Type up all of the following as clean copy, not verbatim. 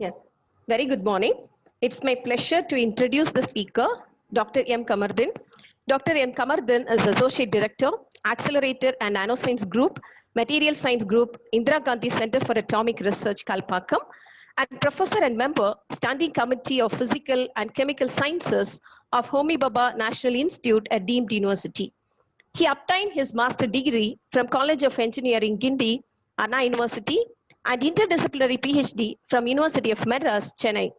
Yes, very good morning. It's my pleasure to introduce the speaker, Dr. M. Kamardin. Dr. M. Kamardin is Associate Director, Accelerator and Nanoscience Group, Material Science Group, Indira Gandhi Center for Atomic Research, Kalpakkam, and Professor and Member, Standing Committee of Physical and Chemical Sciences of Homi Bhabha National Institute at Deemed University. He obtained his master degree from College of Engineering, Guindy, Anna University, and interdisciplinary PhD from University of Madras, Chennai.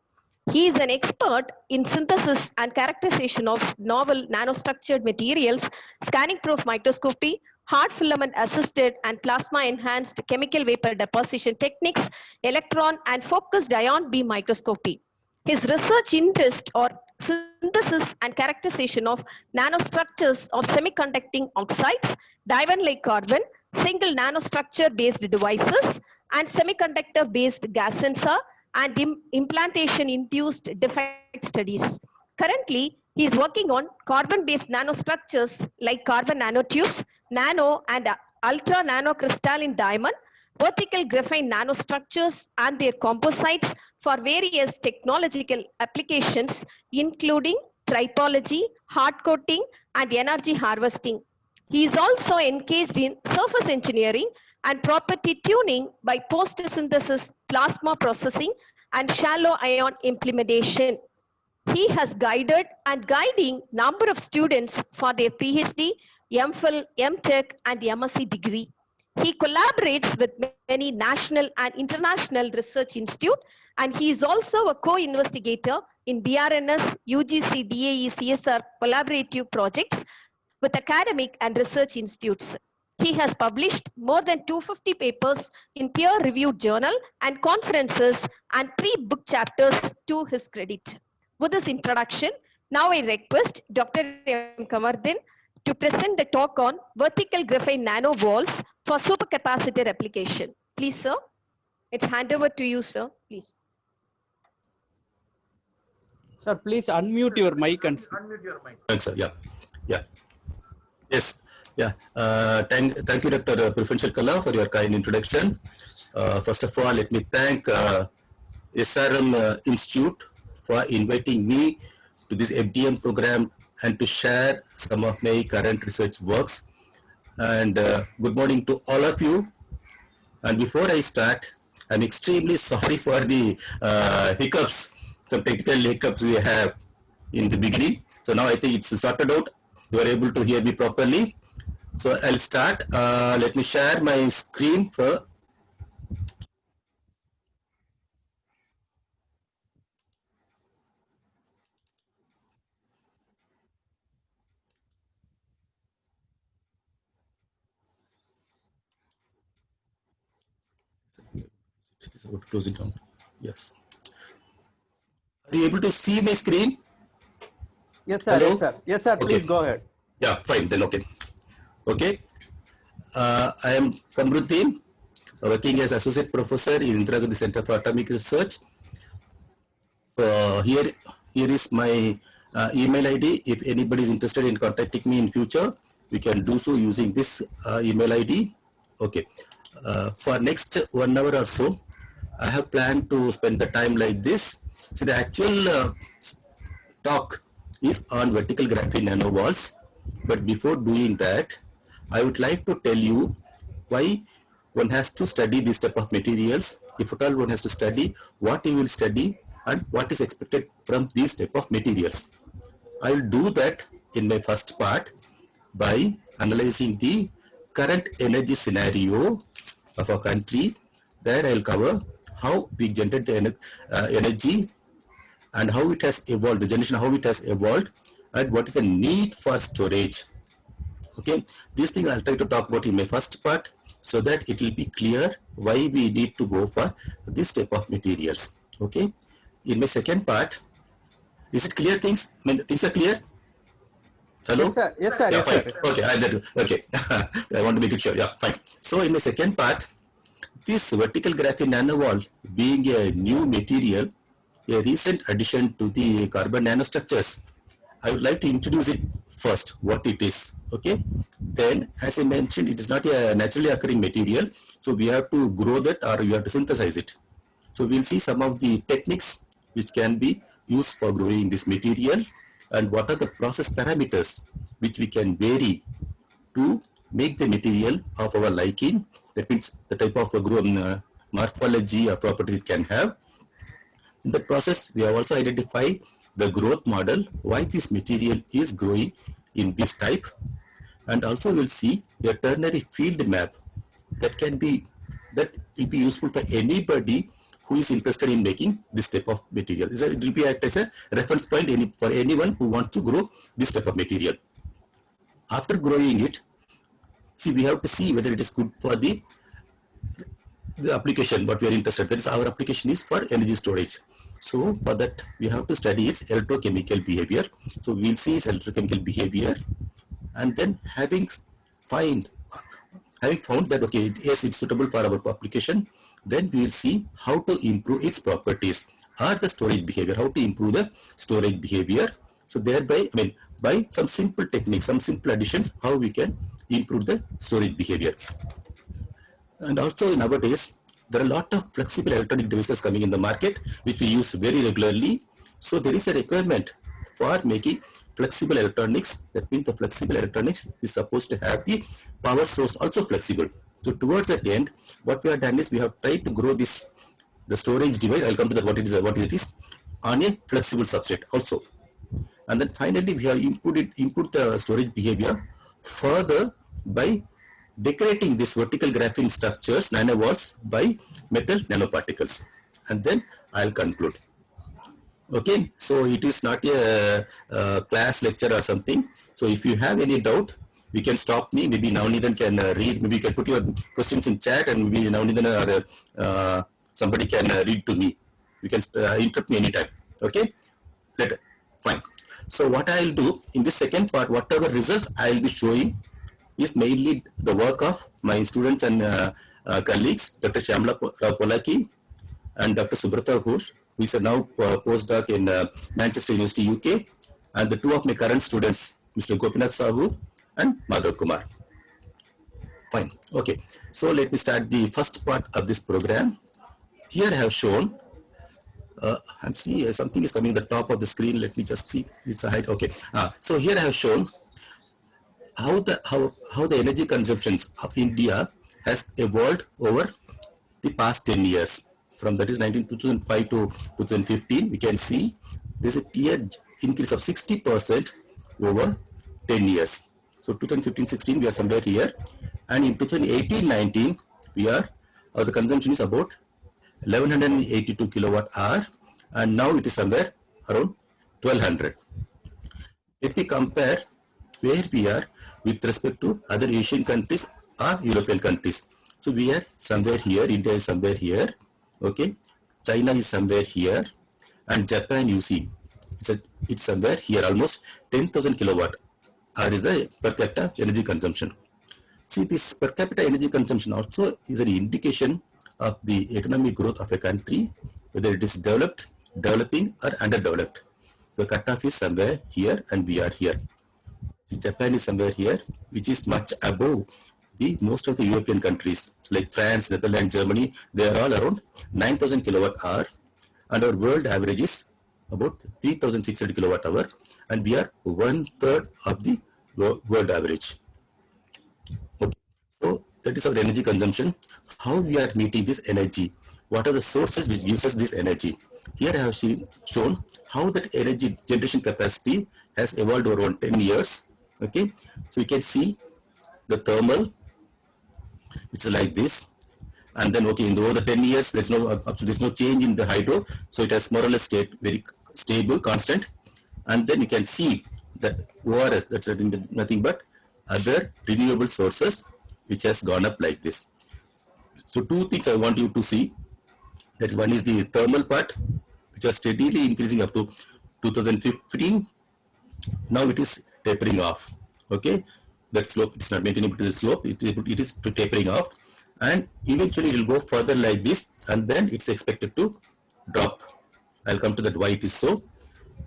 He is an expert in synthesis and characterization of novel nanostructured materials, scanning proof microscopy, hard filament assisted and plasma enhanced chemical vapor deposition techniques, electron and focused ion beam microscopy. His research interest or synthesis and characterization of nanostructures of semiconducting oxides, diamond like carbon, single nanostructure based devices, and semiconductor based gas sensor and implantation induced defect studies. Currently, he is working on carbon based nanostructures like carbon nanotubes, nano and ultra nanocrystalline diamond, vertical graphene nanostructures and their composites for various technological applications, including tripology, hard coating, and energy harvesting. He is also engaged in surface engineering and property tuning by post-synthesis plasma processing and shallow ion implementation. He has guided and guiding number of students for their PhD, MPhil, MTech, and MSc degree. He collaborates with many national and international research institutes, and he is also a co-investigator in BRNS, UGC, DAE, CSR collaborative projects with academic and research institutes. He has published more than 250 papers in peer-reviewed journal and conferences and 3 book chapters to his credit. With this introduction, now I request Dr. M. Kamardin to present the talk on vertical graphene nano walls for supercapacitor application. Please, sir. It's hand over to you, sir. Please. Sir, please unmute your mic and Unmute your mic. Thanks, sir. Yeah. Yes. Yeah. Thank you, Dr. Preferential Kala, for your kind introduction. First of all, let me thank SRM Institute for inviting me to this FDM program and to share some of my current research works. And good morning to all of you. And before I start, I'm extremely sorry for the hiccups, some technical hiccups we have in the beginning. So now I think it's sorted out. You are able to hear me properly. So I'll start. Let me share my screen for. Close it down. Yes. Are you able to see my screen? yes, sir. Hello? Yes, sir. Yes, sir. Please go ahead. Yeah, fine. Then okay. Okay. I am Kamruddin, working as Associate Professor in Indira Gandhi Center for Atomic Research. Here is my email ID. If anybody is interested in contacting me in future, we can do so using this email ID. Okay. For next 1 hour or so, I have planned to spend the time like this. So the actual talk is on vertical graphene nanowalls. But before doing that, I would like to tell you why one has to study this type of materials. If at all one has to study, what he will study and what is expected from these type of materials. I will do that in my first part by analyzing the current energy scenario of our country. There I will cover how we generate the energy and how it has evolved, the generation, how it has evolved, and what is the need for storage. Okay, this thing I'll try to talk about in my first part so that it will be clear why we need to go for this type of materials. Okay, in my second part, is it clear things? I mean, things are clear? Hello? Yes, sir. Yes, sir. Yeah, Yes, fine. sir. Okay, okay. I want to make it sure. Yeah, fine. So in the second part, this vertical graphene nanowall being a new material, a recent addition to the carbon nanostructures, I would like to introduce it first, what it is. Okay. Then, as I mentioned, it is not a naturally occurring material, so we have to grow that or we have to synthesize it. So we'll see some of the techniques which can be used for growing this material, and what are the process parameters which we can vary to make the material of our liking. That means the type of morphology or properties it can have. In the process, we have also identified the growth model, why this material is growing in this type, and also we'll see a ternary field map that will be useful for anybody who is interested in making this type of material. It will be act as a reference point for anyone who wants to grow this type of material. After growing it, see, we have to see whether it is good for the application what we are interested. That is, our application is for energy storage. So for that we have to study its electrochemical behavior. So we'll see its electrochemical behavior, and then having found that okay, yes, it's suitable for our application, then we will see how to improve its properties or the storage behavior, how to improve the storage behavior. So thereby, by some simple techniques, some simple additions, how we can improve the storage behavior. And also nowadays, there are a lot of flexible electronic devices coming in the market, which we use very regularly. So there is a requirement for making flexible electronics. That means the flexible electronics is supposed to have the power source also flexible. So towards that end, what we have done is we have tried to grow the storage device. I'll come to that what it is on a flexible substrate also. And then finally, we have input the storage behavior further by decorating these vertical graphene structures, nanowalls, by metal nanoparticles. And then I'll conclude. Okay, so it is not a class lecture or something. So if you have any doubt, you can stop me. Maybe Navneethan can read. Maybe you can put your questions in chat, and maybe Navneethan or somebody can read to me. You can interrupt me anytime. Okay, fine. So what I'll do in this second part, whatever results I'll be showing is mainly the work of my students and colleagues, Dr. Shyamala Polaki and Dr. Subrata Ghosh, who is now postdoc in Manchester University, UK, and the two of my current students, Mr. Gopinath Sahu and Madhav Kumar. Fine. Okay. So let me start the first part of this program. Here I have shown. I'm seeing something is coming at the top of the screen. Let me just see this side. Okay. So here I have shown how the energy consumptions of India has evolved over the past 10 years. From that is 2005 to 2015, we can see there's a clear increase of 60% over 10 years. So 2015-16, we are somewhere here, and in 2018-19, the consumption is about 1182 kilowatt hour, and now it is somewhere around 1200. Let me compare where we are with respect to other Asian countries or European countries. So we are somewhere here, India is somewhere here, okay, China is somewhere here, and Japan, you see, it's somewhere here, almost 10,000 kilowatt hour is a per capita energy consumption. See, this per capita energy consumption also is an indication of the economic growth of a country, whether it is developed, developing, or underdeveloped. So cutoff is somewhere here, and we are here. Japan is somewhere here, which is much above the most of the European countries like France, Netherlands, Germany. They are all around 9,000 kilowatt hour, and our world average is about 3,600 kilowatt hour, and we are 1/3 of the world average. Okay. So that is our energy consumption. How we are meeting this energy? What are the sources which gives us this energy? Here I have shown how that energy generation capacity has evolved over 10 years. Okay, so you can see the thermal, which is like this, and then okay, in over the 10 years, there's no change in the hydro, so it has more or less stayed very stable, constant. And then you can see that ORS, that's nothing but other renewable sources, which has gone up like this. So two things I want you to see. That one is the thermal part, which was steadily increasing up to 2015. Now it is tapering off. Okay, that slope, it's not maintaining to the slope, it is tapering off, and eventually it will go further like this, and then it's expected to drop. I'll come to that why it is so.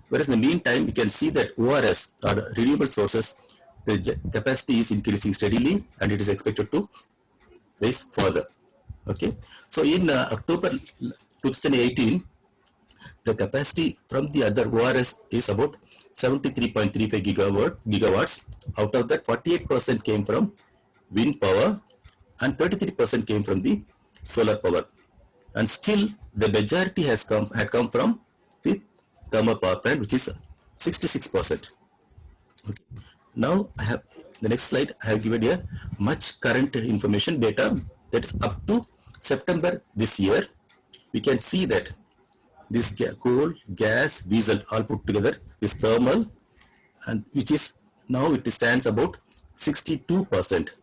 Whereas in the meantime, you can see that ORS, or renewable sources, the capacity is increasing steadily, and it is expected to rise further. Okay, so in October 2018, the capacity from the other ORS is about 73.35 gigawatts. Out of that, 48% came from wind power and 33% came from the solar power. And still, the majority had come from the thermal power plant, which is 66%. Okay. Now, I have the next slide. I have given here much current information data that is up to September this year. We can see that this coal, gas, diesel all put together is thermal, and which is now it stands about 62%.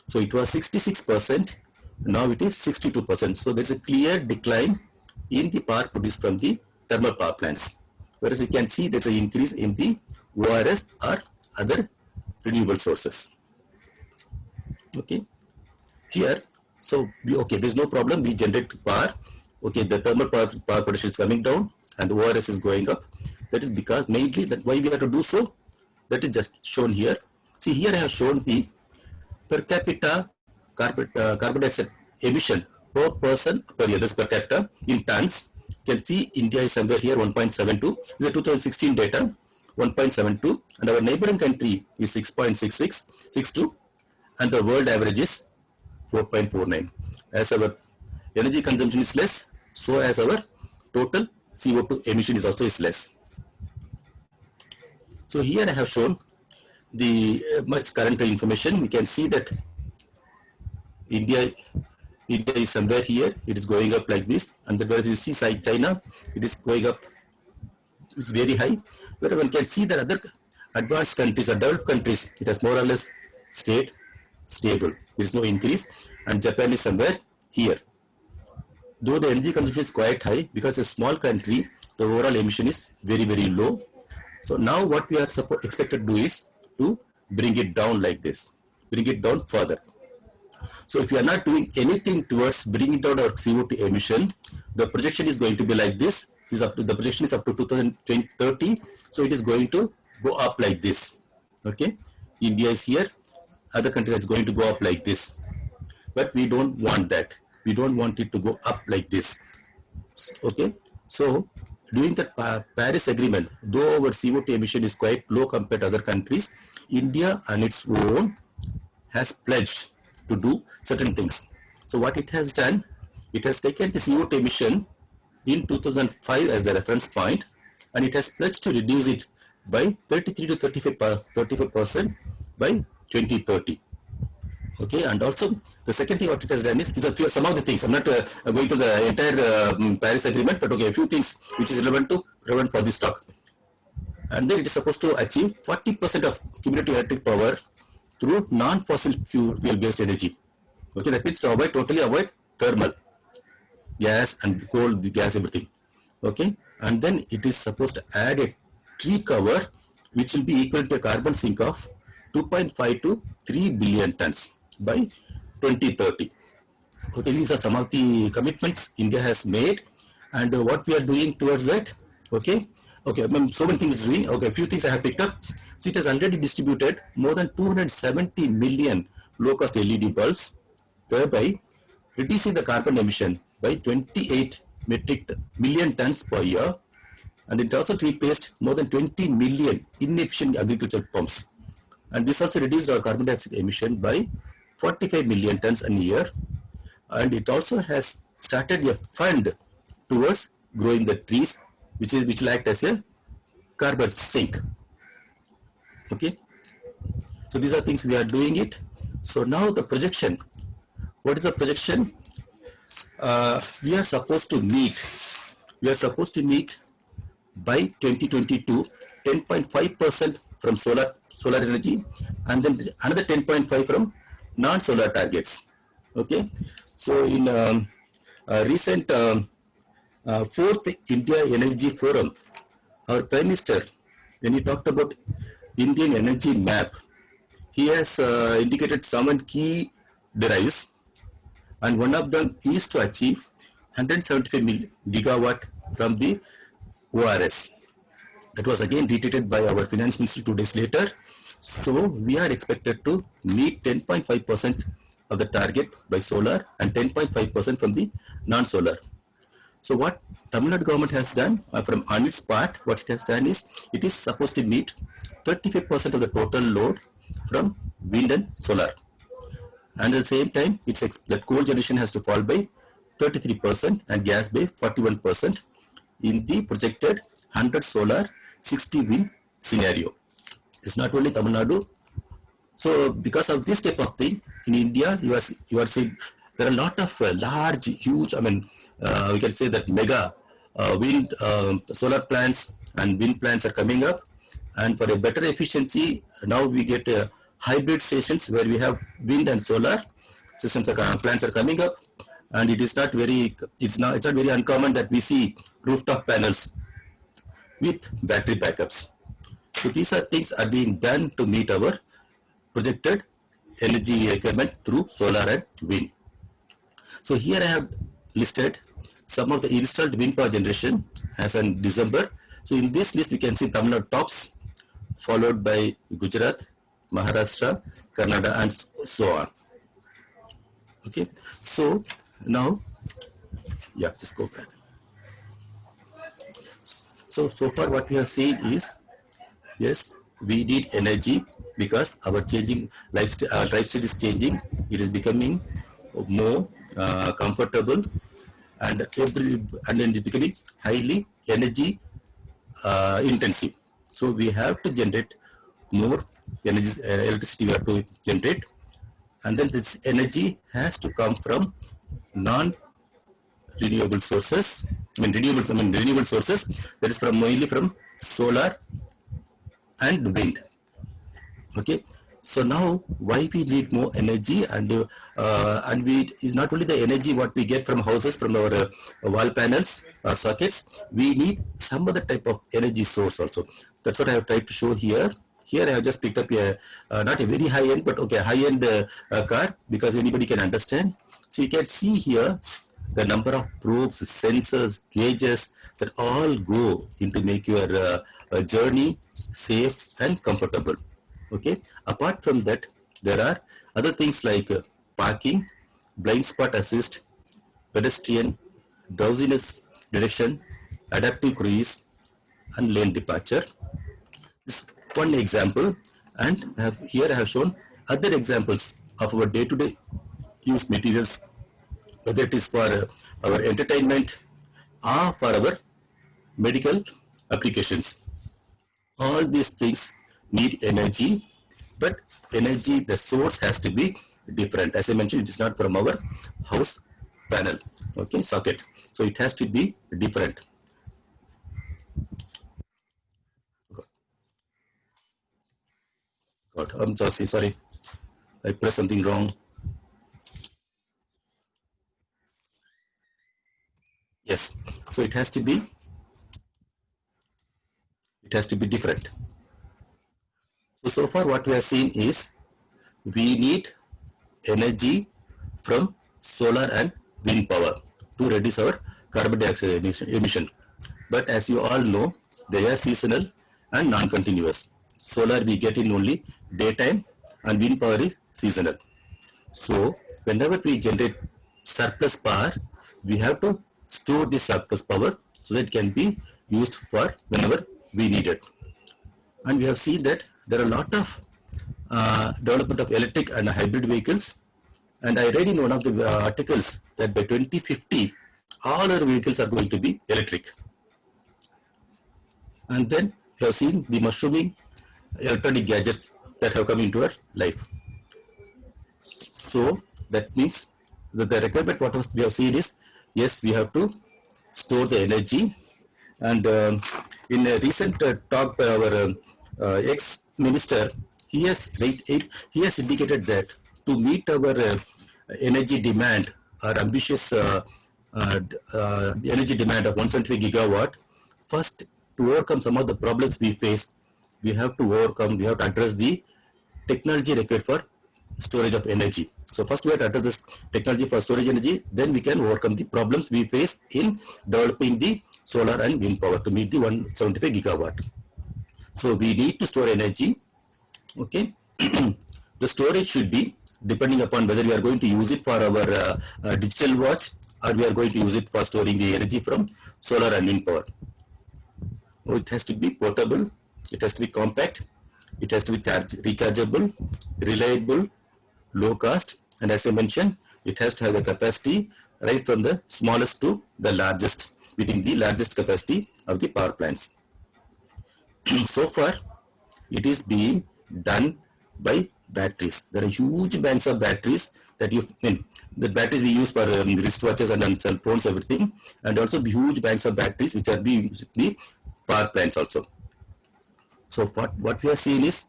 So it was 66%, now it is 62%. So there is a clear decline in the power produced from the thermal power plants. Whereas you can see there is an increase in the ORS or other renewable sources. Okay, here, so okay, there is no problem. We generate power. Okay, the thermal power production is coming down and the ORS is going up. That is because mainly that why we have to do so. That is just shown here. See, here I have shown the per capita carbon dioxide emission per person per year. This per capita in tons. You can see India is somewhere here 1.72. This is 2016 data, 1.72, and our neighboring country is 6.62, and the world average is 4.49. As our energy consumption is less, so as our total CO2 emission is also less. So here I have shown the much current information. We can see that India is somewhere here. It is going up like this, and whereas you see China, it is going up. It's very high. Where one can see that other advanced countries or developed countries, it has more or less stayed stable. There is no increase, and Japan is somewhere here. Though the energy consumption is quite high, because a small country, the overall emission is very, very low. So now what we are expected to do is to bring it down like this, bring it down further. So if you are not doing anything towards bringing down our CO2 emission, the projection is going to be like this. The projection is up to 2030. So it is going to go up like this. Okay, India is here. Other countries are going to go up like this. But we don't want that. We don't want it to go up like this. Okay, so during the Paris Agreement, though our CO2 emission is quite low compared to other countries, India on its own has pledged to do certain things. So what it has done, it has taken the CO2 emission in 2005 as the reference point, and it has pledged to reduce it by 33 to 35% by 2030. Okay, and also the second thing what it has done is some of the things. I'm not going to the entire Paris Agreement, but okay, a few things which is relevant for this talk. And then it is supposed to achieve 40% of cumulative electric power through non-fossil fuel-based energy. Okay, that means to totally avoid thermal, gas and coal, the gas, everything. Okay, and then it is supposed to add a tree cover which will be equal to a carbon sink of 2.5 to 3 billion tons by 2030. Okay, these are some of the commitments India has made, and what we are doing towards that. Okay, so many things doing. Okay, a few things I have picked up. So it has already distributed more than 270 million low-cost LED bulbs, thereby reducing the carbon emission by 28 million tons per year, and it also replaced more than 20 million inefficient agricultural pumps. And this also reduced our carbon dioxide emission by 45 million tons a year. And it also has started a fund towards growing the trees, which will act as a carbon sink. Okay, so these are things we are doing it. So now the projection. What is the projection? We are supposed to meet by 2022 10.5% from solar energy, and then another 10.5 from non-solar targets. Okay, so in recent fourth India Energy Forum, our Prime Minister, when he talked about Indian energy map, he has indicated some key drives, and one of them is to achieve 175 gigawatt from the ORS. That was again reiterated by our finance minister 2 days later. So we are expected to meet 10.5% of the target by solar and 10.5% from the non-solar. So what Tamil Nadu government has done on its part, what it has done is it is supposed to meet 35% of the total load from wind and solar. And at the same time, that coal generation has to fall by 33% and gas by 41% in the projected 100 solar, 60 wind scenario. It's not only Tamil Nadu. So because of this type of thing, in India, you are seeing there are a lot of large, huge, we can say that mega wind, solar plants and wind plants are coming up. And for a better efficiency, now we get hybrid stations where we have wind and solar systems, plants are coming up. And it's not very uncommon that we see rooftop panels with battery backups. So these are things are being done to meet our projected energy requirement through solar and wind. So here I have listed some of the installed wind power generation as on December. So in this list we can see Tamil Nadu tops, followed by Gujarat, Maharashtra, Karnataka, and so on. Okay, so now, yeah, just go back. So far what we have seen is, yes, we need energy because our changing lifestyle, our lifestyle is changing. It is becoming more comfortable, and it is becoming highly energy intensive. So we have to generate more energy, electricity we have to generate, and then this energy has to come from non-renewable sources. Renewable sources, that is mainly from solar and wind. Okay, so now why we need more energy, and we is not only the energy what we get from houses, from our wall panels or sockets. We need some other type of energy source also. That's what I have tried to show here. Here I have just picked up not a very high end, but okay, high end car, because anybody can understand. So you can see here the number of probes, sensors, gauges that all go into make your journey safe and comfortable. Okay. Apart from that, there are other things like parking, blind spot assist, pedestrian, drowsiness detection, adaptive cruise, and lane departure. This is one example, and here I have shown other examples of our day-to-day use materials, whether it is for our entertainment or for our medical applications. All these things need energy, but energy, the source has to be different. As I mentioned, it is not from our house panel, okay, socket. So it has to be different. God, I'm sorry, I pressed something wrong. Yes, so it has to be different. So far what we have seen is we need energy from solar and wind power to reduce our carbon dioxide emission. But as you all know, they are seasonal and non-continuous. Solar we get in only daytime, and wind power is seasonal. So whenever we generate surplus power, we have to store this surplus power so that it can be used for whenever we need it. And we have seen that there are a lot of development of electric and hybrid vehicles. And I read in one of the articles that by 2050, all our vehicles are going to be electric. And then we have seen the mushrooming electronic gadgets that have come into our life. So that means that the requirement what we have seen is, yes, we have to store the energy. And in a recent talk by our ex-minister, he has indicated that to meet our energy demand, our ambitious energy demand of 173 gigawatt, first, to overcome some of the problems we face, we have to address the technology required for storage of energy. So first we have to address this technology for storage energy, then we can overcome the problems we face in developing the solar and wind power to meet the 175 gigawatt. So we need to store energy. Okay. The storage should be depending upon whether we are going to use it for our digital watch, or we are going to use it for storing the energy from solar and wind power. It has to be portable, it has to be compact, it has to be rechargeable, reliable, low cost, and as I mentioned, it has to have the capacity right from the smallest to the largest, between the largest capacity of the power plants. So far, it is being done by batteries. There are huge banks of batteries that the batteries we use for wristwatches and cell phones, everything, and also huge banks of batteries which are being used in the power plants also. So what we are seeing is,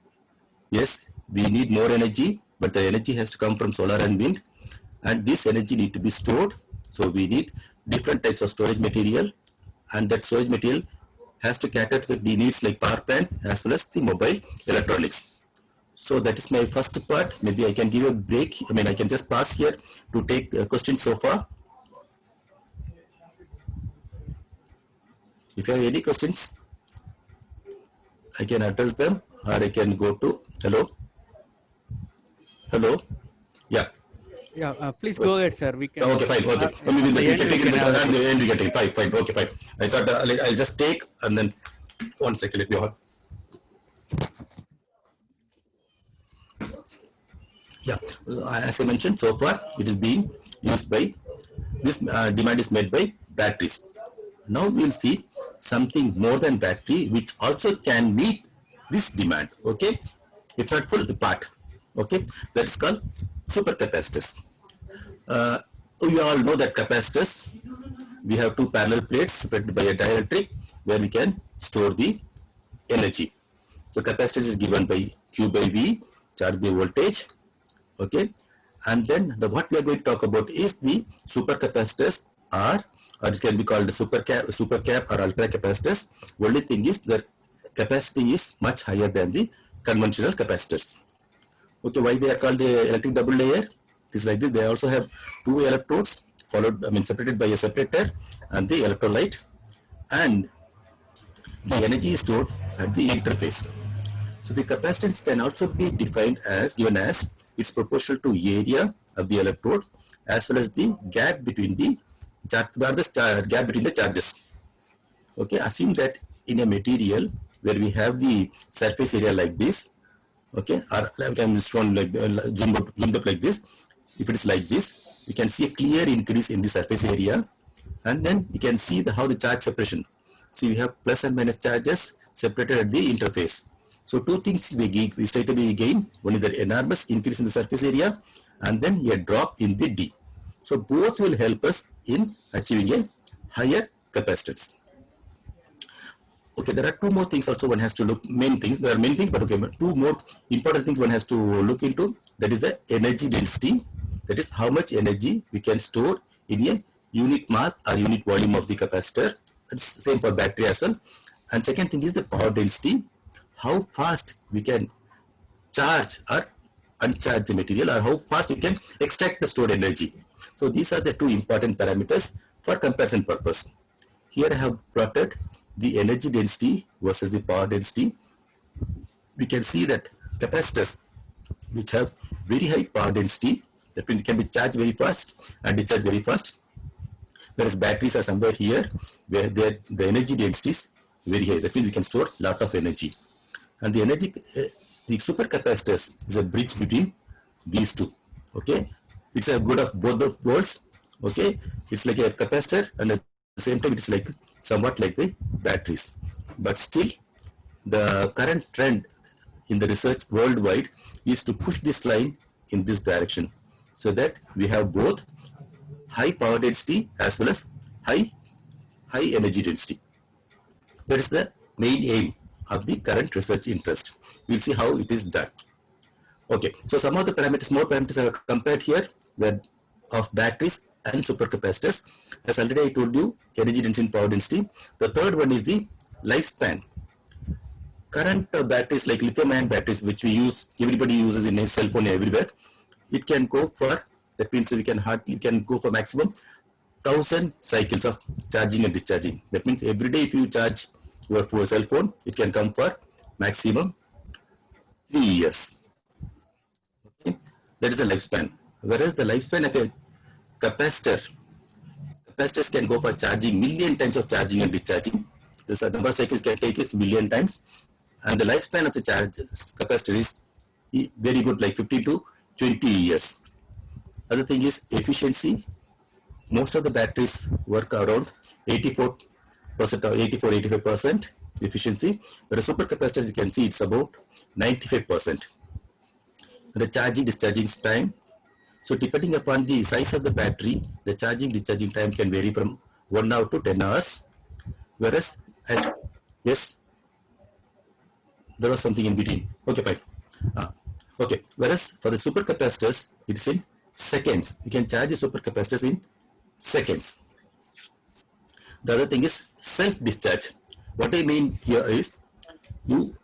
yes, we need more energy, but the energy has to come from solar and wind, and this energy need to be stored. So we need different types of storage material, and that storage material has to cater to the needs like power plant as well as the mobile electronics. So that is my first part. Maybe I can give a break. I can just pause here to take questions so far. If you have any questions, I can address them, or I can go to hello. Yeah. Yeah, please go ahead, sir. We can. So, okay, fine. Okay. We can take it at the end. We can take. Fine. Okay, fine. I thought I'll just take and then 1 second. Let me hold. Yeah. As I mentioned, so far it is being used by this demand is made by batteries. Now we'll see something more than battery, which also can meet this demand. Okay, it's not full part. Okay, that's called supercapacitors. We all know that capacitors, we have two parallel plates separated by a dielectric where we can store the energy. So capacitance is given by Q by V, charge by voltage. Okay, and then what we are going to talk about is the supercapacitors, or it can be called supercap or ultra capacitors. Only thing is that capacity is much higher than the conventional capacitors. Okay, why they are called electric double layer? It is like this. They also have two electrodes separated by a separator and the electrolyte, and the energy is stored at the interface. So the capacitance can also be defined as given as its proportional to area of the electrode as well as the gap between the gap between the charges. Okay, assume that in a material where we have the surface area like this, okay, or like I'm shown like zoomed up like this. If it is like this, we can see a clear increase in the surface area, and then we can see how the charge separation. See, we have plus and minus charges separated at the interface. So two things we straight away gain. One is the enormous increase in the surface area, and then a drop in the D. So both will help us in achieving a higher capacitance. Okay, there are two more things also one has to look, main things, there are many things, but okay, two more important things one has to look into. That is the energy density. That is how much energy we can store in a unit mass or unit volume of the capacitor. That's the same for battery as well. And second thing is the power density. How fast we can charge or uncharge the material, or how fast we can extract the stored energy. So these are the two important parameters for comparison purpose. Here I have plotted the energy density versus the power density. We can see that capacitors which have very high power density, that means can be charged very fast and discharged very fast, whereas batteries are somewhere here where the energy density is very high. That means we can store a lot of energy. And the energy, the supercapacitors is a bridge between these two. Okay, it's a good of both the worlds. Okay, it's like a capacitor, and at the same time it's like somewhat like the batteries. But still, the current trend in the research worldwide is to push this line in this direction, so that we have both high power density as well as high energy density. That is the main aim of the current research interest. We'll see how it is done. Okay, so some of the parameters, more parameters are compared here, where of batteries and supercapacitors. As already I told you, energy density and power density. The third one is the lifespan. Current batteries like lithium-ion batteries, which we use, everybody uses in a cell phone everywhere, it can go for, that means we can go for maximum 1000 cycles of charging and discharging. That means every day if you charge your cell phone, it can come for maximum 3 years. Okay? That is the lifespan. Whereas the lifespan of a capacitor capacitors can go for charging million times of charging and discharging. This number of cycles can take is million times, and the lifespan of the charge capacitor is very good, like 15 to 20 years. Other thing is efficiency. Most of the batteries work around 84% or 85% efficiency, but a supercapacitor you can see it's about 95%. The charging discharging time. So depending upon the size of the battery, the charging discharging time can vary from 1 hour to 10 hours. Whereas, yes, there was something in between. Okay, fine. Okay, whereas for the supercapacitors, it's in seconds. You can charge the supercapacitors in seconds. The other thing is self-discharge. What I mean here is you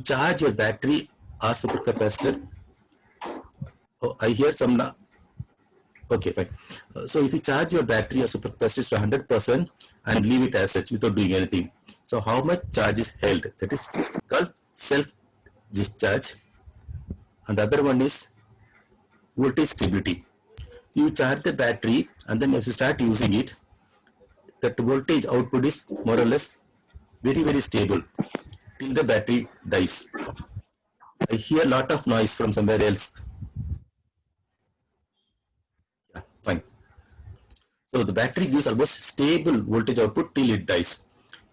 charge your battery or supercapacitor. Oh, I hear some now. Okay, fine. So if you charge your battery or supercapacitor to 100% and leave it as such without doing anything, so how much charge is held? That is called self-discharge. And the other one is voltage stability. So you charge the battery and then if you start using it, that voltage output is more or less very, very stable till the battery dies. I hear a lot of noise from somewhere else. Yeah, fine. So the battery gives almost stable voltage output till it dies.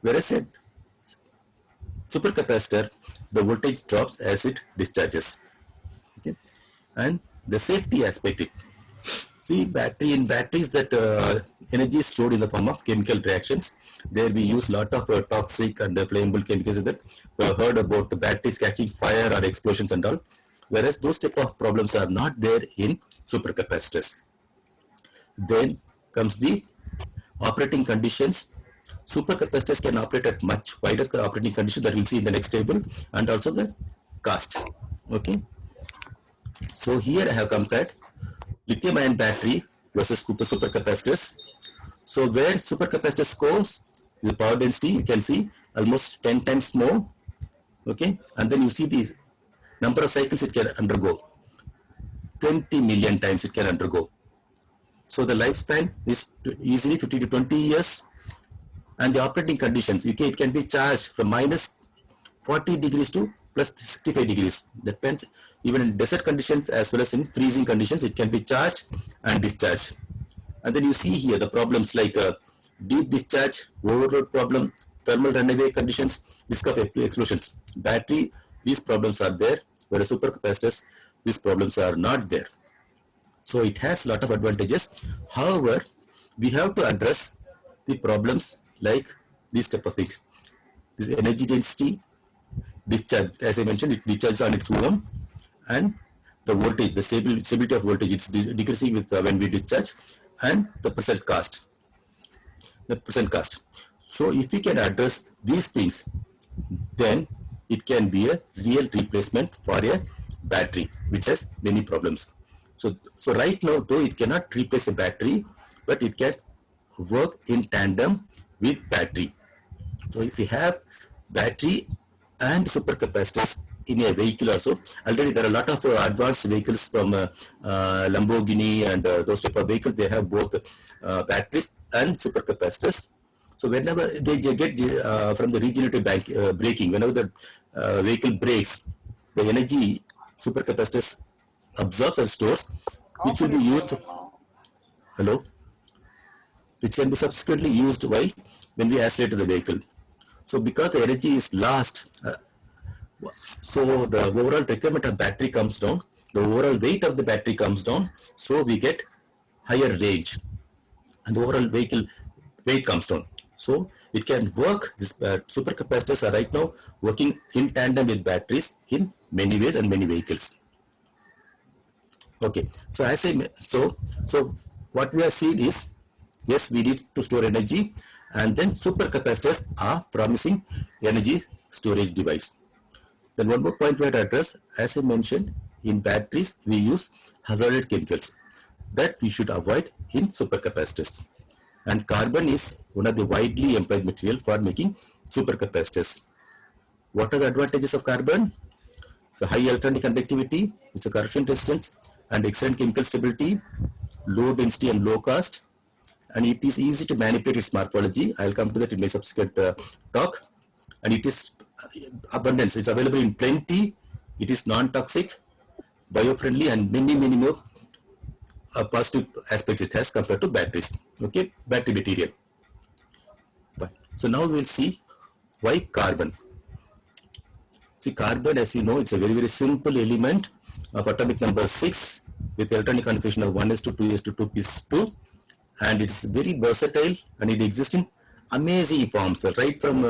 Whereas a supercapacitor, the voltage drops as it discharges. Okay. And the safety aspect. See, in batteries that energy is stored in the form of chemical reactions. There we use a lot of toxic and flammable chemicals that we have heard about batteries catching fire or explosions and all. Whereas those type of problems are not there in supercapacitors. Then comes the operating conditions. Supercapacitors can operate at much wider operating conditions that we'll see in the next table, and also the cost. Okay. So here I have compared lithium ion battery versus supercapacitors. So where supercapacitor scores the power density, you can see almost 10 times more. Okay, and then you see the number of cycles it can undergo. 20 million times it can undergo. So the lifespan is easily 50 to 20 years. And the operating conditions, okay, it can be charged from minus 40 degrees to plus 65 degrees. That depends. Even in desert conditions as well as in freezing conditions, it can be charged and discharged. And then you see here the problems like deep discharge, overload problem, thermal runaway conditions, risk of explosions. Battery, these problems are there, whereas supercapacitors, these problems are not there. So it has a lot of advantages. However, we have to address the problems like these type of things. This energy density, discharge, as I mentioned, it discharges on its own, and the voltage, the stability of voltage, it's decreasing with when we discharge, and the present cost. So if we can address these things, then it can be a real replacement for a battery which has many problems. So right now, though it cannot replace a battery, but it can work in tandem with battery. So if we have battery and supercapacitors in a vehicle also, already there are a lot of advanced vehicles from Lamborghini and those type of vehicles, they have both batteries and supercapacitors. So whenever they get from the regenerative braking, whenever the vehicle brakes, the energy supercapacitors absorbs and stores, which will be used, which can be subsequently used when we accelerate the vehicle. So because the energy is lost, so the overall requirement of battery comes down, the overall weight of the battery comes down, so we get higher range, and the overall vehicle weight comes down. So it can work, this supercapacitors are right now working in tandem with batteries in many ways and many vehicles. Okay, so as I so what we are seeing is, yes, we need to store energy, and then supercapacitors are promising energy storage device. Then one more point we have to address, as I mentioned, in batteries we use hazardous chemicals that we should avoid in supercapacitors. And carbon is one of the widely employed material for making supercapacitors. What are the advantages of carbon? So high electronic conductivity, it's a corrosion resistance and excellent chemical stability, low density and low cost, and it is easy to manipulate its morphology. I'll come to that in my subsequent talk. And it is abundance. It's available in plenty. It is non-toxic, bio-friendly, and many more positive aspects it has compared to batteries. Okay, battery material. So now we'll see why carbon. See, carbon, as you know, it's a very simple element of atomic number 6 with electronic configuration of 1s to 2s to 2p2, and it's very versatile, and it exists in amazing forms, right from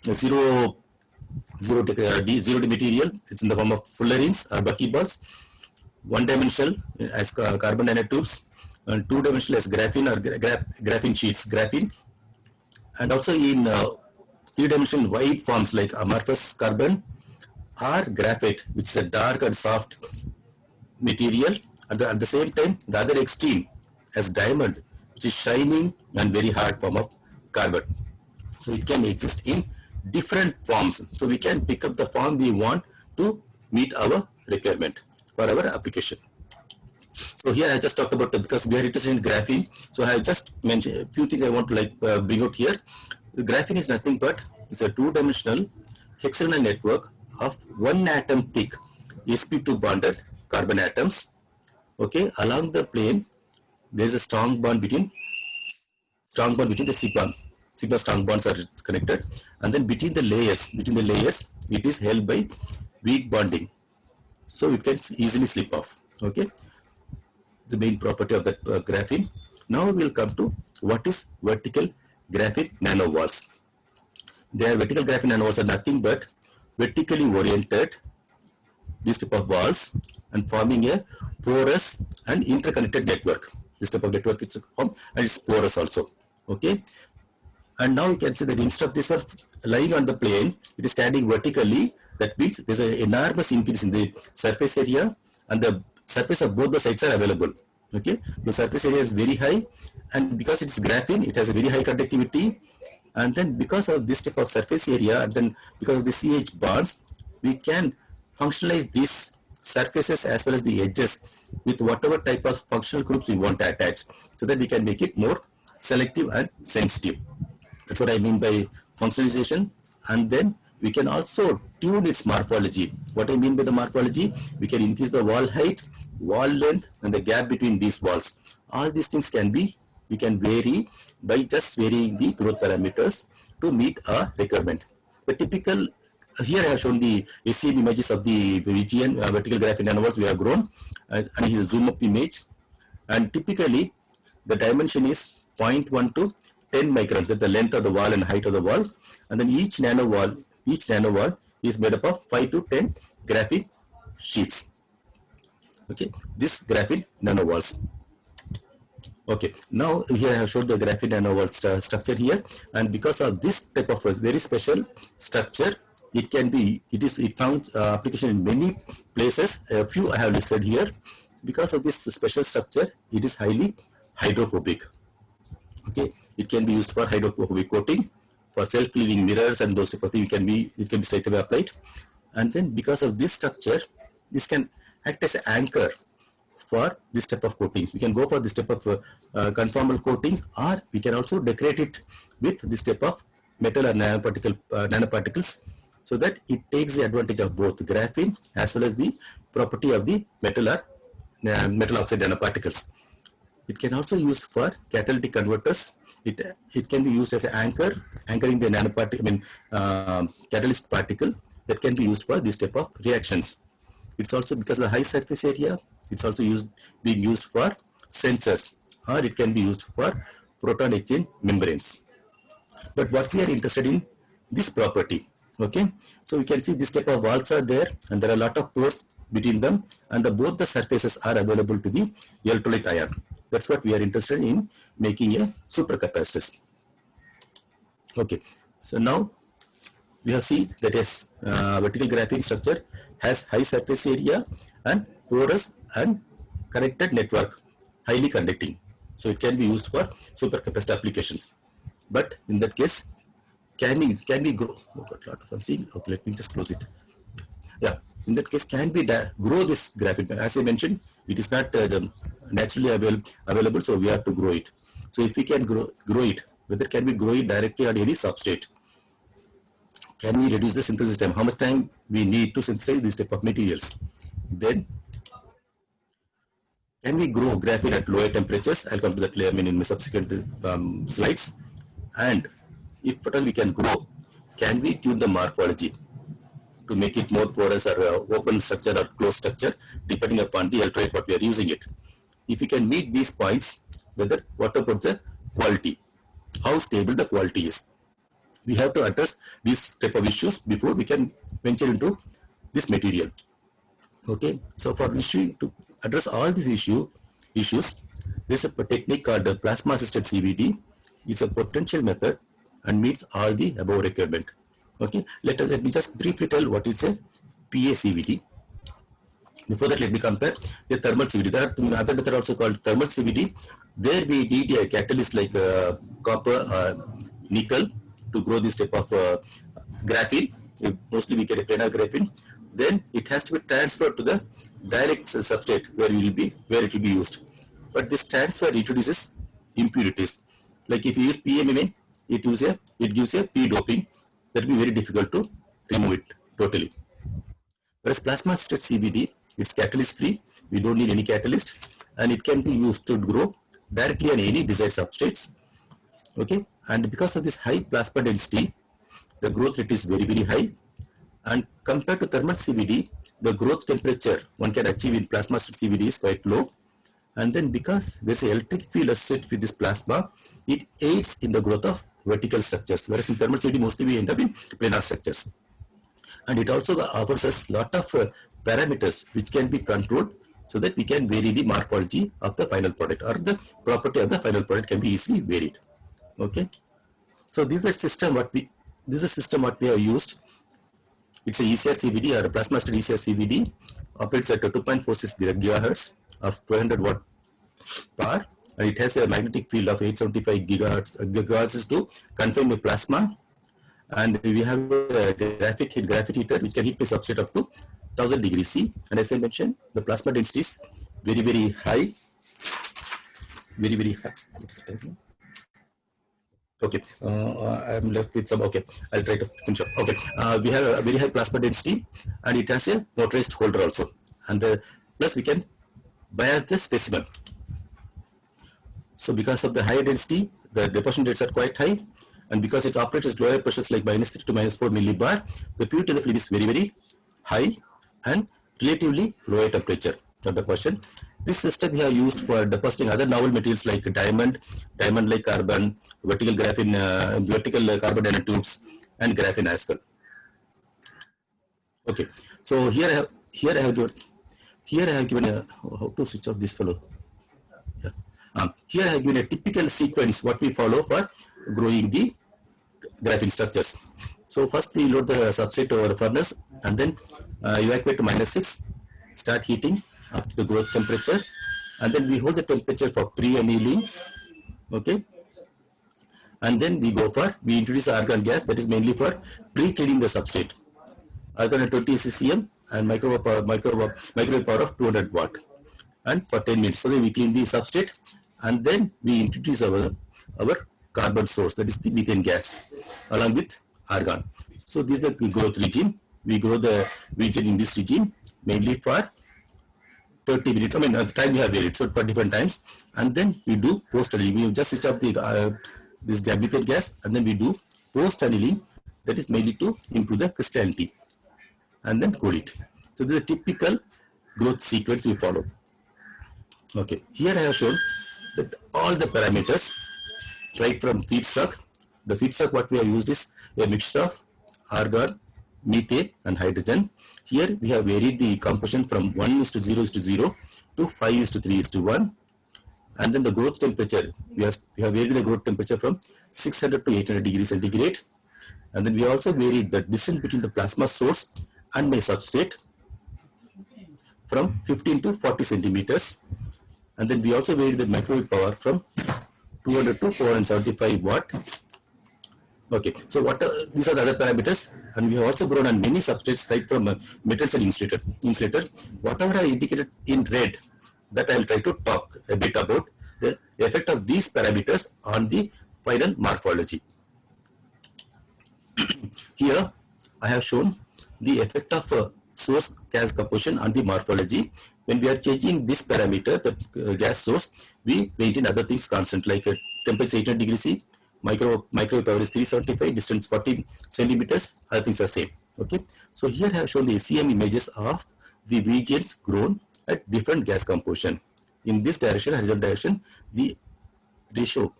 zero D material. It's in the form of fullerenes or buckyballs, one-dimensional as carbon nanotubes, and two-dimensional as graphene or graphene sheets, graphene, and also in three-dimensional wide forms like amorphous carbon or graphite, which is a dark and soft material. At the same time, the other extreme as diamond, which is shining and very hard form of carbon. So it can exist in different forms. So we can pick up the form we want to meet our requirement for our application. So here I just talked about, because we are interested in graphene, so I just mentioned a few things I want to bring out here. The graphene is nothing but it's a two-dimensional hexagonal network of one atom thick sp2 bonded carbon atoms. Okay, along the plane there is a strong bond between the sigma strong bonds are connected, and then between the layers it is held by weak bonding, so it can easily slip off. Okay, the main property of that graphene. Now we'll come to what is vertical graphene nanowalls. Their vertical graphene nanowalls are nothing but vertically oriented, this type of walls, and forming a porous and interconnected network. This type of network is formed, and it's porous also. Okay, and now you can see that instead of this one lying on the plane, it is standing vertically. That means there's an enormous increase in the surface area, and the surface of both the sides are available. Okay, the surface area is very high, and because it's graphene, it has a very high conductivity. And then because of this type of surface area, and then because of the CH bonds, we can functionalize these surfaces as well as the edges with whatever type of functional groups we want to attach, so that we can make it more selective and sensitive. That's what I mean by functionalization. And then we can also tune its morphology. What I mean by the morphology, we can increase the wall height, wall length, and the gap between these walls. All these things we can vary by just varying the growth parameters to meet a requirement. The typical, here I have shown the SEM images of the VGN, vertical graphene nanowalls we have grown, and here is zoom up image. And typically the dimension is 0.1 to 10 microns, that's the length of the wall and height of the wall. And then each nanowall is made up of 5 to 10 graphene sheets. Okay, this graphene nanowalls. Okay, now here I have showed the graphene nanowall structure here, and because of this type of very special structure, it found application in many places. A few I have listed here. Because of this special structure, it is highly hydrophobic. Okay, it can be used for hydrophobic coating, for self-cleaning mirrors and those type of things. It can be straight away applied. And then because of this structure, this can act as an anchor for this type of coatings. We can go for this type of conformal coatings, or we can also decorate it with this type of metal or nanoparticles, so that it takes the advantage of both graphene as well as the property of the metal or metal oxide nanoparticles. It can also use for catalytic converters. It can be used as an anchor, anchoring the catalyst particle that can be used for this type of reactions. It's also, because of the high surface area, it's also being used for sensors, or it can be used for proton exchange membranes. But what we are interested in, this property. Okay, so we can see this type of walls are there, and there are a lot of pores between them, and both the surfaces are available to the electrolyte ion. That's what we are interested in, making a supercapacitors. Okay, so now we have seen that yes, vertical graphene structure has high surface area and porous and connected network, highly conducting. So it can be used for supercapacitor applications. But in that case, can we grow? Oh, got a lot of, I'm seeing. Okay, let me just close it. Yeah, in that case, can we grow this graphene? As I mentioned, it is not naturally available, so we have to grow it. So if we can grow it, whether can we grow it directly on any substrate? Can we reduce the synthesis time? How much time we need to synthesize this type of materials? Then can we grow graphene at lower temperatures? I'll come to that later in my subsequent slides. And if at all we can grow, can we tune the morphology to make it more porous or open structure or closed structure, depending upon the electrolyte what we are using it? If we can meet these points, what about the quality? How stable the quality is? We have to address these type of issues before we can venture into this material. Okay, so for to address all these issues, there's a technique called the plasma assisted CVD. It's a potential method and meets all the above requirement. Okay, let me just briefly tell what is a PACVD. Before that, let me compare the thermal CVD. There are other methods also called thermal CVD. There we need a catalyst like copper, nickel to grow this type of graphene. Mostly we get a planar graphene. Then it has to be transferred to the direct substrate where it will be used. But this transfer introduces impurities. Like if you use PMMA, it gives a P doping. That will be very difficult to remove it totally. Whereas plasma assisted CVD, it's catalyst free. We don't need any catalyst, and it can be used to grow directly on any desired substrates. Okay, and because of this high plasma density, the growth rate is very, very high. And compared to thermal CVD, the growth temperature one can achieve in plasma assisted CVD is quite low. And then because there's an electric field associated with this plasma, it aids in the growth of vertical structures. Whereas in thermal CVD, mostly we end up in planar structures. And it also offers us a lot of parameters which can be controlled so that we can vary the morphology of the final product, or the property of the final product can be easily varied. Okay. So this is a system what we have used. It's a ECR CVD or a plasma assisted ECR CVD, operates at 2.46 gigahertz of 200 watt power, and it has a magnetic field of 875 gigahertz to confine the plasma. And we have a graphite heater which can heat the substrate up to 1000 degrees C. And as I mentioned, the plasma density is very, very high. Very, very high. Okay, I'm left with some. Okay, I'll try to finish up. Okay, we have a very high plasma density, and it has a motorized holder also. And plus we can bias the specimen. So because of the high density, the deposition rates are quite high, and because it operates at lower pressures like -3 to -4 millibar, the purity of the fluid is very, very high and relatively lower temperature of deposition. This system we have used for depositing other novel materials like diamond-like carbon, vertical carbon nanotubes, and graphene as well. Okay, so here I have given a, how to switch off this fellow. Yeah. Here I have given a typical sequence what we follow for growing the graphene structures. So first we load the substrate over a furnace, and then evacuate to -6, start heating up to the growth temperature, and then we hold the temperature for pre-annealing. Okay, and then we introduce argon gas, that is mainly for pre-cleaning the substrate. Argon at 20 ccm and microwave power of 200 watt, and for 10 minutes. So then we clean the substrate, and then we introduce our carbon source, that is the methane gas, along with argon. So this is the growth regime. We grow the region in this regime mainly for 30 minutes. I mean, at the time we have varied, so for different times, and then we do post annealing. We just switch off the this methane gas, and then we do post annealing, that is mainly to improve the crystallinity, and then cool it. So this is a typical growth sequence we follow. Okay, here I have shown that all the parameters, right from feedstock. The feedstock what we have used is a mixture of argon, methane, and hydrogen. Here we have varied the composition from 1:0:0 to 5:3:1, and then the growth temperature, we have varied the growth temperature from 600 to 800 degrees centigrade, and then we also varied the distance between the plasma source and my substrate from 15 to 40 centimeters, and then we also varied the microwave power from 200 to 475 watt. Okay, so these are the other parameters, and we have also grown on many substrates right from metals and insulator. Whatever I indicated in red, that I will try to talk a bit about the effect of these parameters on the final morphology. Here I have shown the effect of source gas composition on the morphology. When we are changing this parameter, the gas source, we maintain other things constant, like temperature 800 degrees C, microwave power is 375, distance 40 centimeters, other things are same. Okay, so here I have shown the SEM images of the regions grown at different gas composition. In this direction, horizontal direction, the ratio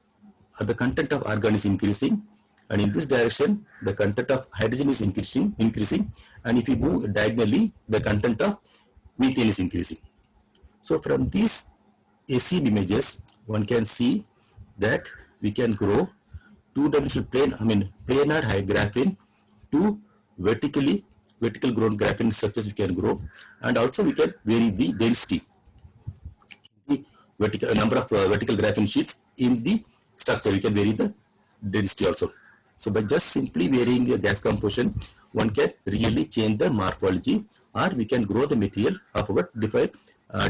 or the content of argon is increasing, and in this direction the content of hydrogen is increasing, and if we move diagonally, the content of methane is increasing. So from these SEM images, one can see that we can grow two-dimensional planar high graphene to vertical grown graphene structures we can grow, and also we can vary the density, the vertical number of vertical graphene sheets in the structure. We can vary the density also. So by just simply varying the gas composition, one can really change the morphology, or we can grow the material of our defined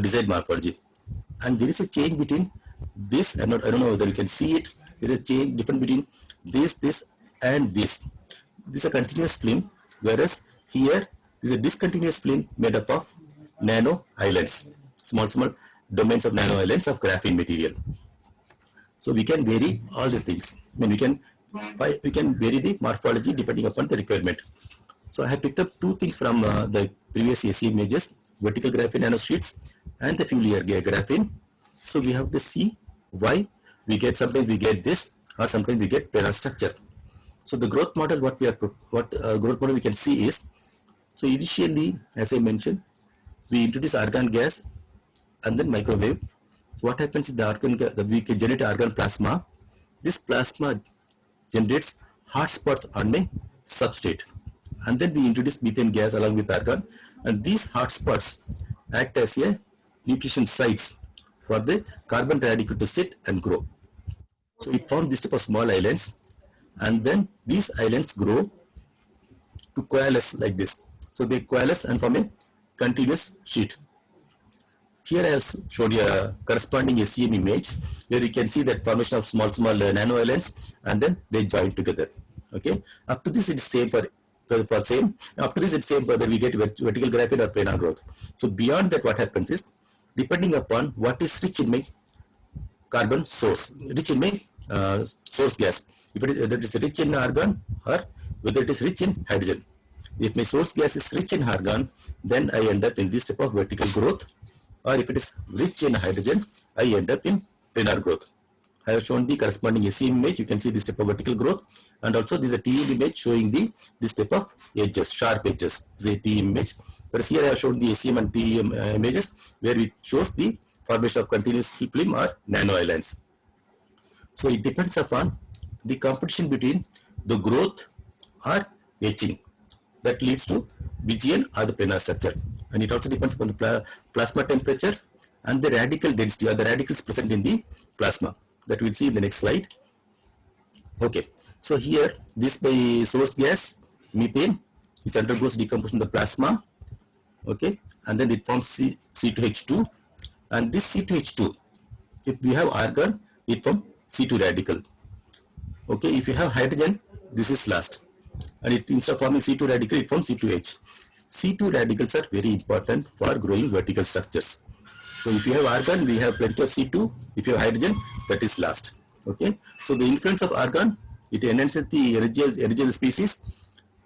desired morphology. And there is a change between this, I don't know whether you can see it. There is a change difference between this and this. This is a continuous film, whereas here is a discontinuous film made up of nano islands, small domains of nano islands of graphene material. So we can vary all the things. We can vary the morphology depending upon the requirement. So I have picked up two things from the previous SEM images: vertical graphene nanosheets and the fuel air graphene. So we have to see why we get, sometimes we get this, or sometimes we get planar structure. So the growth model, growth model we can see is, so initially, as I mentioned, we introduce argon gas and then microwave. So what happens is we can generate argon plasma. This plasma generates hot spots on a substrate, and then we introduce methane gas along with argon, and these hot spots act as a nucleation sites for the carbon radical to sit and grow. So it forms this type of small islands, and then these islands grow to coalesce like this. So they coalesce and form a continuous sheet. Here I have showed you a corresponding SEM image where you can see that formation of small nano islands, and then they join together. Okay. Up to this it's same for same. Up to this it's same whether we get vertical graphene or planar growth. So beyond that, what happens is, depending upon what is rich in my carbon source, rich in my source gas, if it is whether it is rich in argon or whether it is rich in hydrogen. If my source gas is rich in argon, then I end up in this type of vertical growth, or if it is rich in hydrogen, I end up in planar growth. I have shown the corresponding SEM image. You can see this type of vertical growth, and also this is a TEM image showing this type of edges, sharp edges. This is a TEM image. Whereas here I have shown the SEM and TEM images where it shows the formation of continuous film or nano islands. So it depends upon the competition between the growth or etching that leads to BGN or the planar structure, and it also depends upon the plasma temperature and the radical density or the radicals present in the plasma, that we'll see in the next slide. Okay, so here this by source gas methane, which undergoes decomposition in the plasma. Okay, and then it forms C2H2, and this C2H2, if we have argon, it forms C2 radical. Okay, if you have hydrogen, this is last, and it instead of forming C2 radical, it forms C2H. C2 radicals are very important for growing vertical structures. So if you have argon, we have plenty of C2. If you have hydrogen, that is last. Okay, so the influence of argon, it enhances the energy of the species.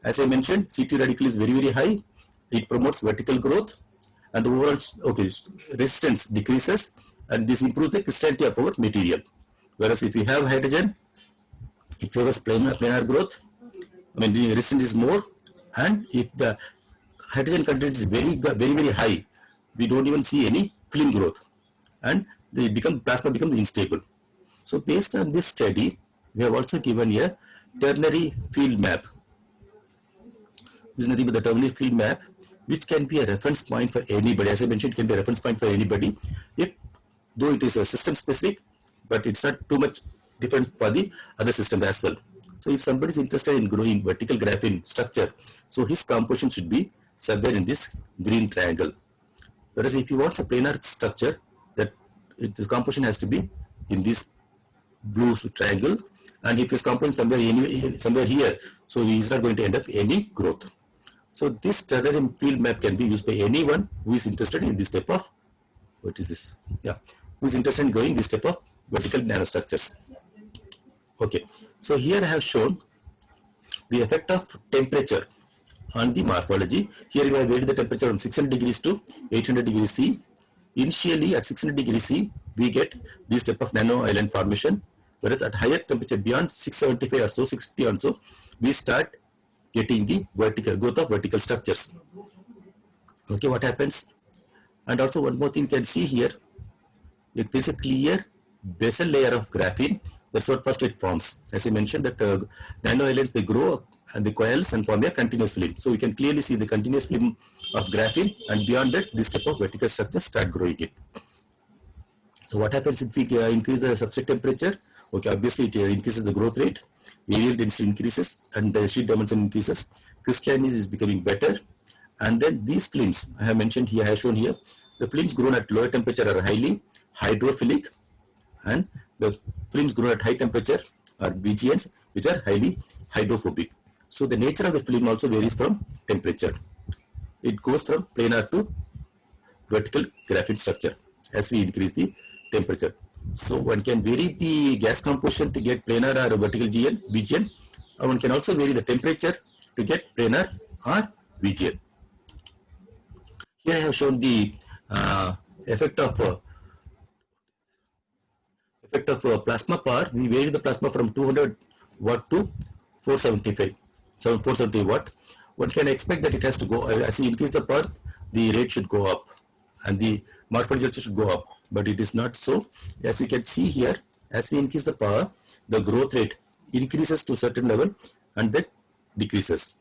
As I mentioned, C2 radical is very high. It promotes vertical growth, and the overall resistance decreases, and this improves the crystallinity of our material. Whereas if you have hydrogen, it favors planar growth. The resistance is more, and if the hydrogen content is very high, we don't even see any film growth, and plasma becomes unstable. So based on this study, we have also given a ternary field map. This is nothing but the ternary field map, which can be a reference point for anybody. As I mentioned, it can be a reference point for anybody, though it is a system specific, but it's not too much different for the other systems as well. So if somebody is interested in growing vertical graphene structure, so his composition should be somewhere in this green triangle. Whereas if you want a planar structure, that this composition has to be in this blue triangle, and if it's composing somewhere here, so he is not going to end up any growth. So this ternarium field map can be used by anyone who is interested in this type of, what is this? Yeah, who is interested in going this type of vertical nanostructures. Okay, so here I have shown the effect of temperature on the morphology. Here we have varied the temperature from 600 degrees to 800 degrees C. Initially at 600 degrees C, we get this type of nano island formation, whereas at higher temperature beyond 675 or so, 650 or so, we start getting the vertical growth of vertical structures. Okay, what happens? And also one more thing you can see here, if there is a clear basal layer of graphene, that's what first it forms. As I mentioned that nano islands, they grow and the coils and form a continuous film. So you can clearly see the continuous film of graphene, and beyond that this type of vertical structures start growing it. So what happens if we increase the substrate temperature? Okay, obviously it increases the growth rate, areal density increases, and the sheet dimension increases. Crystallinity is becoming better, and then these films I have mentioned here, I have shown here, the films grown at lower temperature are highly hydrophilic, and the films grown at high temperature are VGNs, which are highly hydrophobic. So the nature of the film also varies from temperature. It goes from planar to vertical graphene structure as we increase the temperature. So one can vary the gas composition to get planar or vertical VGN, or one can also vary the temperature to get planar or VGN. Here I have shown the effect of plasma power. We vary the plasma from 200 watt to 475. So 470 watt. One can expect that it has to go, as you increase the power, the rate should go up and the morphology should go up, but it is not so. As we can see here, as we increase the power, the growth rate increases to a certain level and then decreases.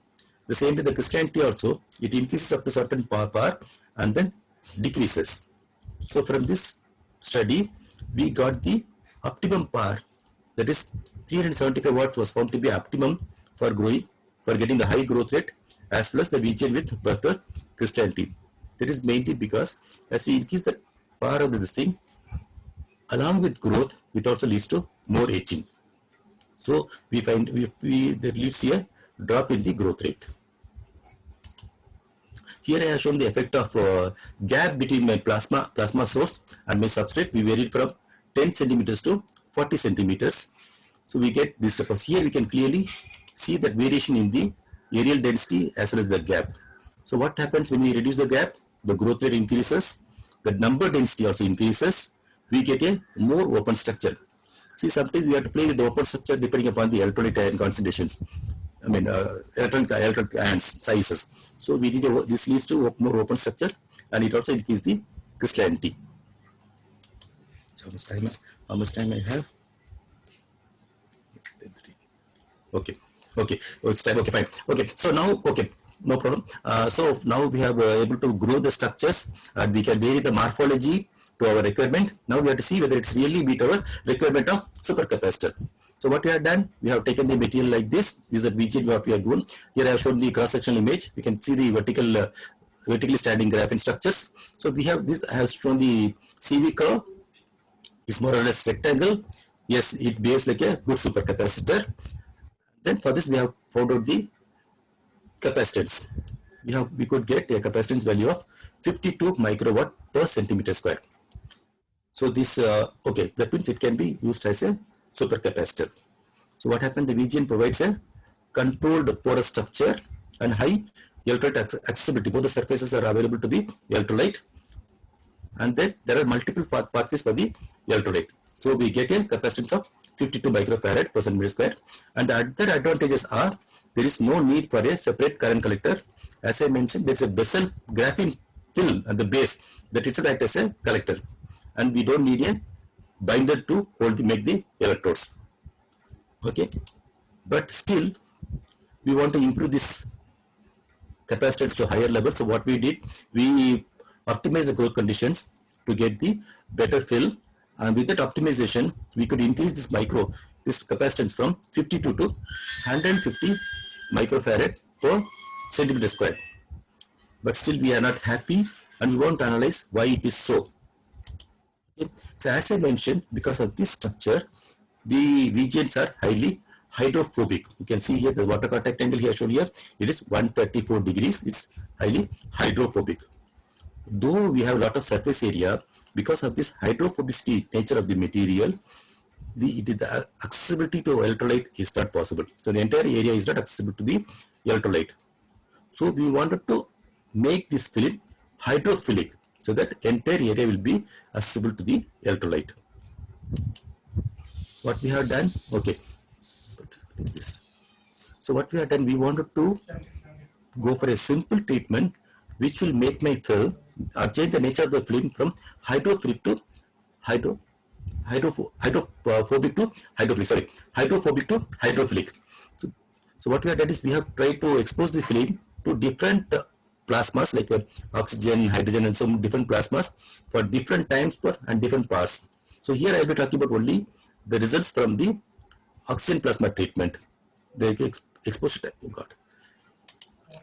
The same with the crystallinity also, it increases up to certain power and then decreases. So from this study, we got the optimum power, that is 375 watts was found to be optimum for growing, for getting the high growth rate as well as the VGN with better crystallinity. That is mainly because as we increase the power of this thing, along with growth, it also leads to more aging. So we find that leads to a drop in the growth rate. Here I have shown the effect of gap between my plasma source and my substrate. We varied from 10 centimeters to 40 centimeters. So we get this type of, here we can clearly see that variation in the areal density as well as the gap. So what happens when we reduce the gap? The growth rate increases, the number density also increases, we get a more open structure. See, sometimes we have to play with the open structure depending upon the electrolyte ion concentrations. I mean, electronic ions sizes. So we need this leads to more open structure, and it also increases the crystallinity. So how much time I have? Okay. Oh, it's time. Okay, fine. Okay. So now, okay, no problem. So now we have able to grow the structures, and we can vary the morphology to our requirement. Now we have to see whether it's really meet our requirement of supercapacitor. So what we have done, we have taken the material like this. This is the VGN what we have given. Here I have shown the cross-sectional image. We can see the vertically standing graphene structures. So we have this. I have shown the CV curve. It's more or less rectangle. Yes, it behaves like a good supercapacitor. Then for this we have found out the capacitance. We could get a capacitance value of 52 microwatt per centimeter square. So this okay, that means it can be used as a supercapacitor. So what happened? The VGN provides a controlled porous structure and high electrolyte accessibility. Both the surfaces are available to the electrolyte, and then there are multiple pathways for the electrolyte. So we get a capacitance of 52 microfarad per centimeter square, and the other advantages are there is no need for a separate current collector. As I mentioned, there is a basal graphene film at the base that itself acts as a collector, and we don't need a binder to make the electrodes. Okay, but still we want to improve this capacitance to higher level. So what we did, we optimized the growth conditions to get the better fill, and with that optimization we could increase this capacitance from 52 to 150 microfarad per centimeter square. But still we are not happy, and we want to analyze why it is so. So as I mentioned, because of this structure, the regions are highly hydrophobic. You can see here the water contact angle here shown here. It is 134 degrees. It's highly hydrophobic. Though we have a lot of surface area, because of this hydrophobicity nature of the material, the accessibility to electrolyte is not possible. So the entire area is not accessible to the electrolyte. So we wanted to make this film hydrophilic so that entire area will be accessible to the electrolyte. What we have done, okay, this. So what we have done, we wanted to go for a simple treatment which will make my film or change the nature of the film from hydrophobic to hydrophobic to hydrophilic. So what we have done is we have tried to expose the film to different plasmas like oxygen, hydrogen, and some different plasmas for different times and different parts. So here I will be talking about only the results from the oxygen plasma treatment. The exposure time, oh God,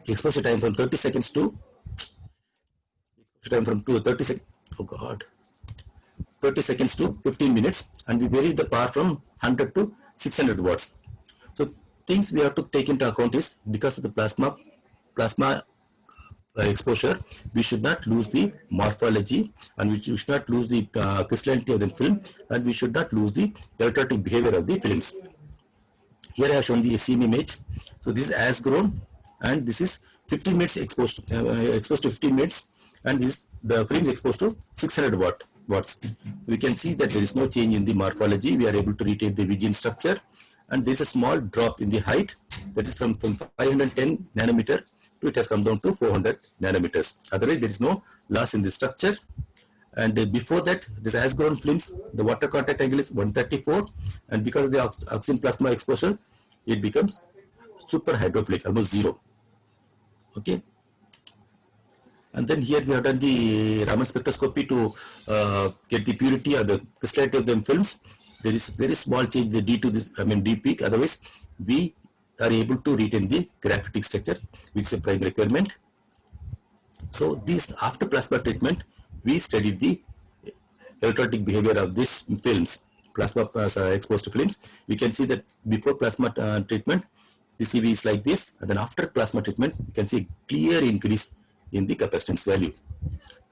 exposure time from 30 seconds to 30 seconds, oh God, 30 seconds to 15 minutes, and we vary the power from 100 to 600 watts. So things we have to take into account is because of the plasma exposure, we should not lose the morphology, and we should not lose the crystallinity of the film, and we should not lose the electrolytic behavior of the films. Here I have shown the SEM image. So this is as grown, and this is 15 minutes exposed to 15 minutes, and this the film is exposed to 600 watts. We can see that there is no change in the morphology. We are able to retain the VGN structure, and there is a small drop in the height, that is from 510 nanometer to it has come down to 400 nanometers. Otherwise, there is no loss in the structure. And before that, this has grown films, the water contact angle is 134, and because of the oxygen plasma exposure, it becomes super hydrophilic, almost zero. Okay. And then here we have done the Raman spectroscopy to get the purity or the crystallinity of the films. There is very small change the D to this, D peak. Otherwise, we are able to retain the graphitic structure, which is a prime requirement. So this after plasma treatment, we studied the electrolytic behavior of these films, plasma exposed to films. We can see that before plasma treatment, the CV is like this, and then after plasma treatment, you can see a clear increase in the capacitance value.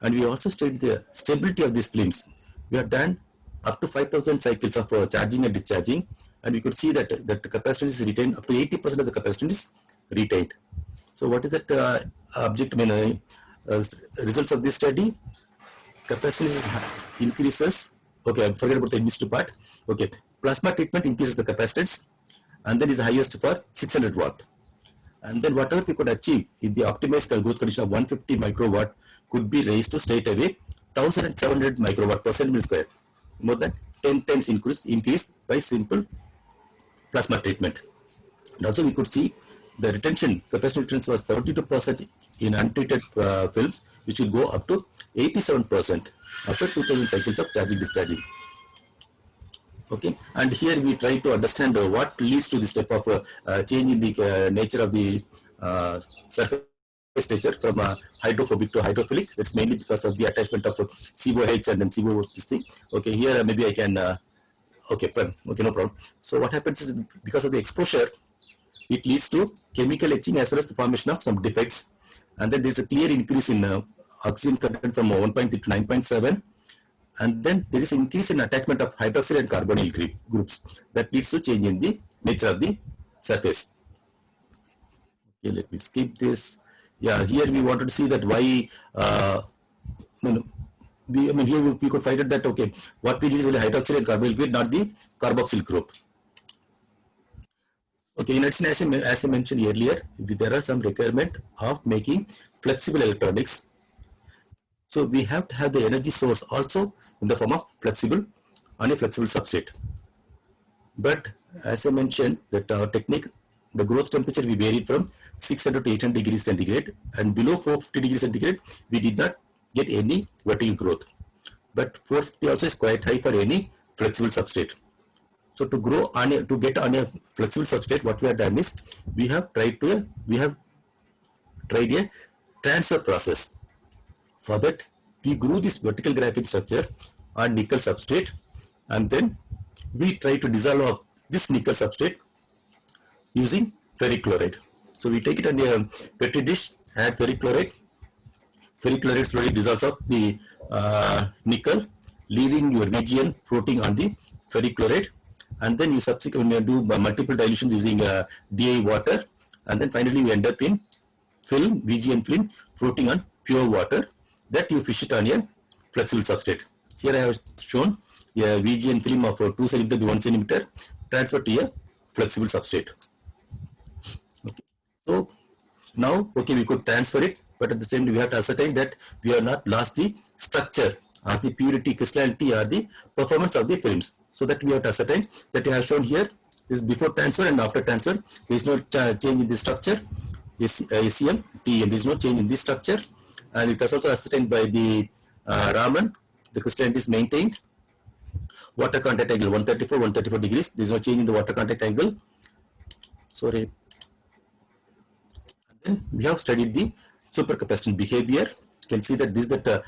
And we also studied the stability of these films. We have done up to 5,000 cycles of charging and discharging, and we could see that the capacitance is retained, up to 80% of the capacitance is retained. So what is that results of this study? Capacitance increases. Okay, forget about the administrative part. Okay, plasma treatment increases the capacitance, and then is the highest for 600 watt. And then whatever we could achieve in the optimized growth condition of 150 microwatt could be raised to straight away 1,700 microwatt per centimeter square, more than 10 times increase by simple plasma treatment. And also we could see the retention, capacity retention was 72% in untreated films, which will go up to 87% after 2,000 cycles of charging discharging. Okay, and here we try to understand what leads to this type of change in the nature of the surface nature from hydrophobic to hydrophilic. That's mainly because of the attachment of COH and then CO this thing. Okay, here maybe I can. Okay, fine. Okay, no problem. So what happens is because of the exposure, it leads to chemical etching as well as the formation of some defects, and then there's a clear increase in oxygen content from 1.3 to 9.7. And then there is increase in attachment of hydroxyl and carbonyl groups that leads to change in the nature of the surface. Okay, let me skip this. Yeah, here we wanted to see that why, here we could find out that, okay, what we need is only hydroxyl and carbonyl group, not the carboxyl group. Okay, in addition, as I mentioned earlier, there are some requirement of making flexible electronics. So we have to have the energy source also in the form of flexible on a flexible substrate. But as I mentioned, that our technique, the growth temperature we varied from 600 to 800 degrees centigrade, and below 450 degrees centigrade, we did not get any vertical growth. But 450 also is quite high for any flexible substrate. So to grow on to get on a flexible substrate, what we have done is we have tried a transfer process. For that, we grew this vertical graphene structure on nickel substrate, and then we try to dissolve this nickel substrate using ferric chloride. So we take it on a petri dish, add ferric chloride. Ferric chloride slowly dissolves off the nickel, leaving your VGN floating on the ferric chloride, and then you subsequently do multiple dilutions using DI water, and then finally you end up in film, VGN film floating on pure water, that you fish it on a flexible substrate. Here I have shown a VGN film of 2 cm to 1 cm transferred to a flexible substrate. Okay. So now, okay, we could transfer it, but at the same time we have to ascertain that we have not lost the structure or the purity, crystallinity, or the performance of the films. So that we have to ascertain that we have shown here is before transfer and after transfer. There is no change in the structure. ACM, TM, there is no change in the structure, and it was also ascertained by the Raman. The crystallinity is maintained. Water contact angle 134 degrees. There is no change in the water contact angle. Sorry. And then we have studied the supercapacitant behavior. You can see that this is the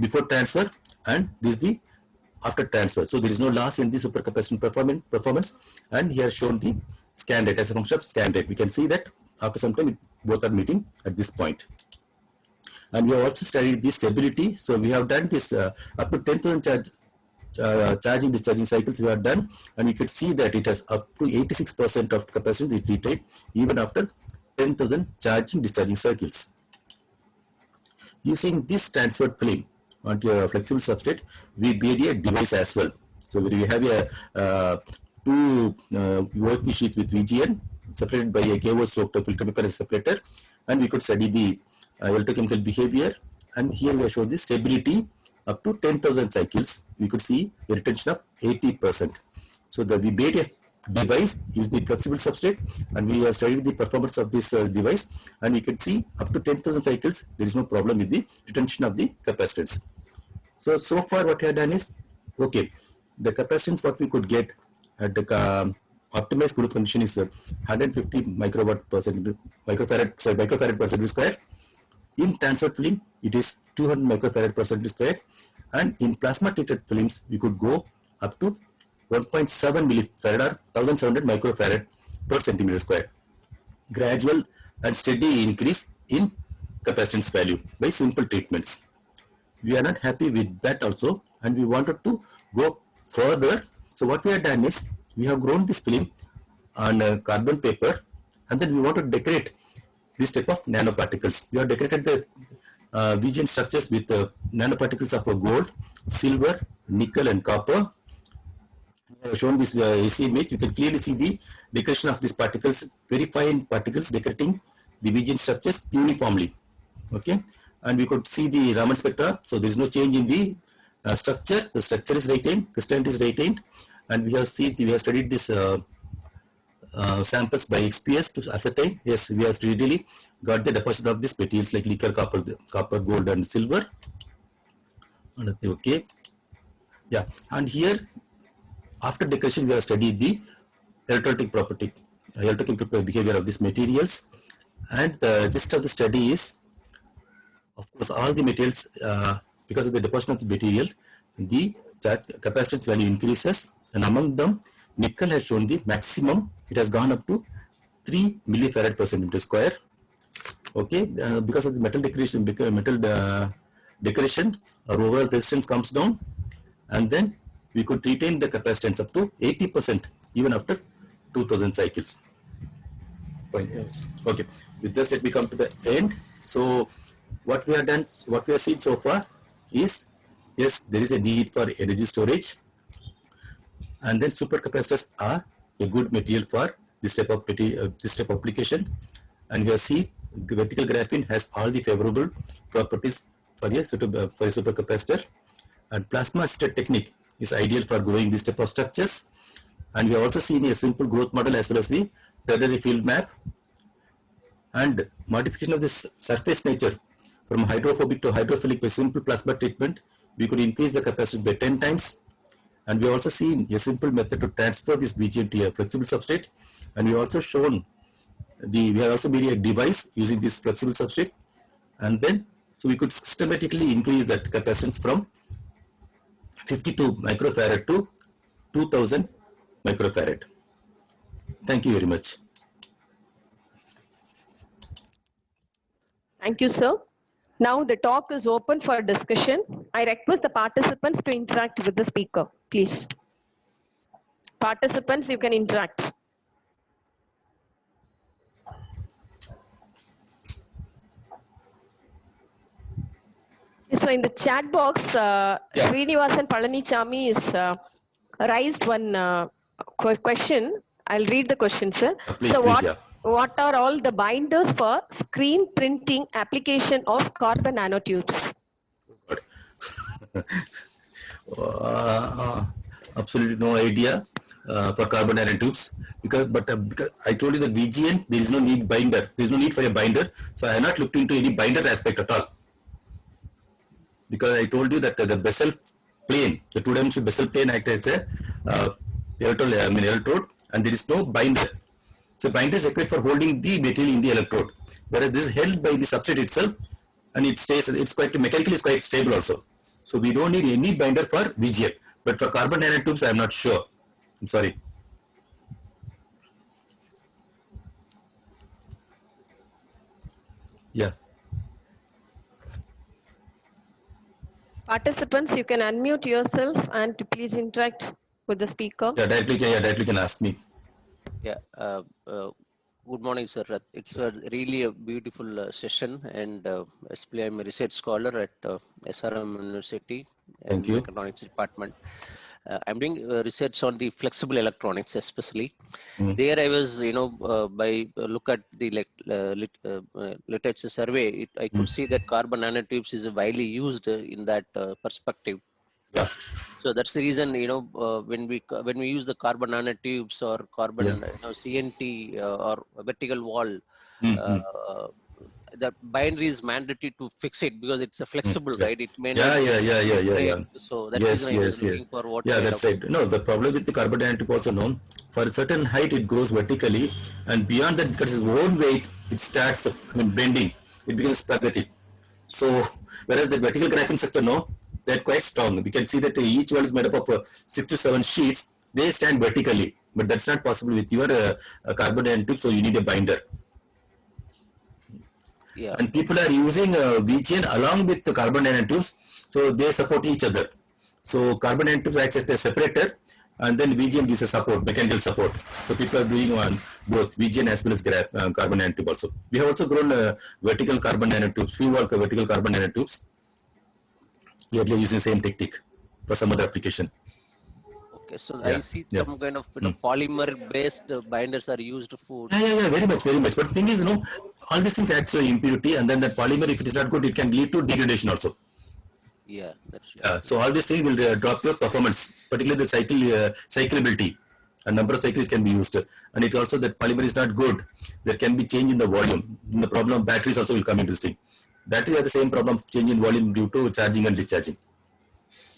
before transfer and this is the after transfer. So there is no loss in the supercapacitant performance, and here shown the scan rate as a function of scan rate. We can see that after some time both are meeting at this point. And we have also studied the stability. So we have done this up to 10,000 charging discharging cycles we have done, and you can see that it has up to 86% of capacity it retained even after 10,000 charging discharging cycles. Using this transferred film onto a flexible substrate, we made a device as well. So we have a two OFP sheets with VGN separated by a KO soaked filter paper as a separator, and we could study the electrochemical behavior. And here we have shown the stability up to 10,000 cycles. We could see a retention of 80%. So we made a device using the flexible substrate, and we have studied the performance of this device, and we could see up to 10,000 cycles there is no problem with the retention of the capacitance. So far what we have done is, okay, the capacitance what we could get at the optimized group condition is 150 microfarad per centimeter square. In transfer film it is 200 microfarad per centimeter square, and in plasma treated films we could go up to 1.7 millifarad or 1700 microfarad per centimeter square. Gradual and steady increase in capacitance value by simple treatments. We are not happy with that also, and we wanted to go further. So what we have done is, we have grown this film on carbon paper, and then we want to decorate this type of nanoparticles. We have decorated the VGN structures with nanoparticles of gold, silver, nickel, and copper. I have shown this AC image. You can clearly see the decoration of these particles, very fine particles decorating the VGN structures uniformly. Okay, and we could see the Raman spectra. So there is no change in the structure. The structure is retained, crystallinity is retained, and we have studied this samples by XPS to ascertain. Yes, we have really got the deposit of these materials like nickel, copper, gold, and silver. Okay, yeah, and here after decoration we have studied the electrochemical behavior of these materials, and the gist of the study is, of course, all the materials because of the deposition of the materials, the capacitance value increases, and among them nickel has shown the maximum. It has gone up to 3 millifarad per centimeter square. Okay, because of the metal decoration, our overall resistance comes down, and then we could retain the capacitance up to 80% even after 2000 cycles. Okay, with this let me come to the end. So what we have done, what we have seen so far is, yes, there is a need for energy storage, and then supercapacitors are a good material for this type of application. And we have seen the vertical graphene has all the favorable properties for a supercapacitor, and plasma assisted technique is ideal for growing this type of structures. And we have also seen a simple growth model as well as the ternary field map, and modification of this surface nature from hydrophobic to hydrophilic by simple plasma treatment. We could increase the capacitance by 10 times. And we have also seen a simple method to transfer this VGN to a flexible substrate. And we have also shown we have also made a device using this flexible substrate. And then, so we could systematically increase that capacitance from 52 microfarad to 2000 microfarad. Thank you very much. Thank you, sir. Now the talk is open for discussion. I request the participants to interact with the speaker, please. Participants, you can interact. So in the chat box, Srinivasan Palanichami is raised one question. I'll read the question, sir. Please, so please, what are all the binders for screen printing application of carbon nanotubes? Absolutely no idea for carbon nanotubes because I told you that VGN there is no need binder. There is no need for a binder, so I have not looked into any binder aspect at all. Because I told you that the Bessel plane, the two-dimensional Bessel plane acts as a electrode, and there is no binder. So binder is required for holding the material in the electrode, whereas this is held by the substrate itself, and it stays. It's quite mechanically is quite stable also. So we don't need any binder for VGN, but for carbon nanotubes, I am not sure. I'm sorry. Yeah. Participants, you can unmute yourself and to please interact with the speaker. Yeah, directly can ask me. Yeah, good morning, sir. It's really a beautiful session, and especially I'm a research scholar at SRM University in Thank you. Electronics Department. I'm doing research on the flexible electronics, especially. There, I was, by look at the literature survey, I could see that carbon nanotubes is widely used in that perspective. Yeah. So that's the reason, when we use the carbon nanotubes or carbon CNT or vertical wall, the bindery is mandatory to fix it because it's a flexible, right? It may not. Yeah. So that's the reason I was looking for what. Yeah, that's right. No, the problem with the carbon nanotube also known. For a certain height, it grows vertically, and beyond that, because its own weight, it starts bending. It becomes spaghetti. So, whereas the vertical graphene structure, no, they're quite strong. We can see that each one is made up of 6 to 7 sheets. They stand vertically, but that's not possible with your carbon nanotube. So you need a binder. Yeah. And people are using VGN along with the carbon nanotubes, so they support each other. So carbon nanotubes acts as a separator, and then VGN gives a support, mechanical support. So people are doing on both VGN as well as carbon nanotube also. We have also grown vertical carbon nanotubes, few vertical carbon nanotubes. We are using the same technique for some other application. Okay, so I see some kind of polymer-based binders are used for. Yeah, very much. But the thing is, all these things add to impurity, and then that polymer, if it is not good, it can lead to degradation also. Yeah, that's right. So all these things will drop your performance, particularly the cyclability. A number of cycles can be used, and it also that polymer is not good. There can be change in the volume. And the problem of batteries also will come into this thing. Batteries have the same problem of change in volume due to charging and discharging.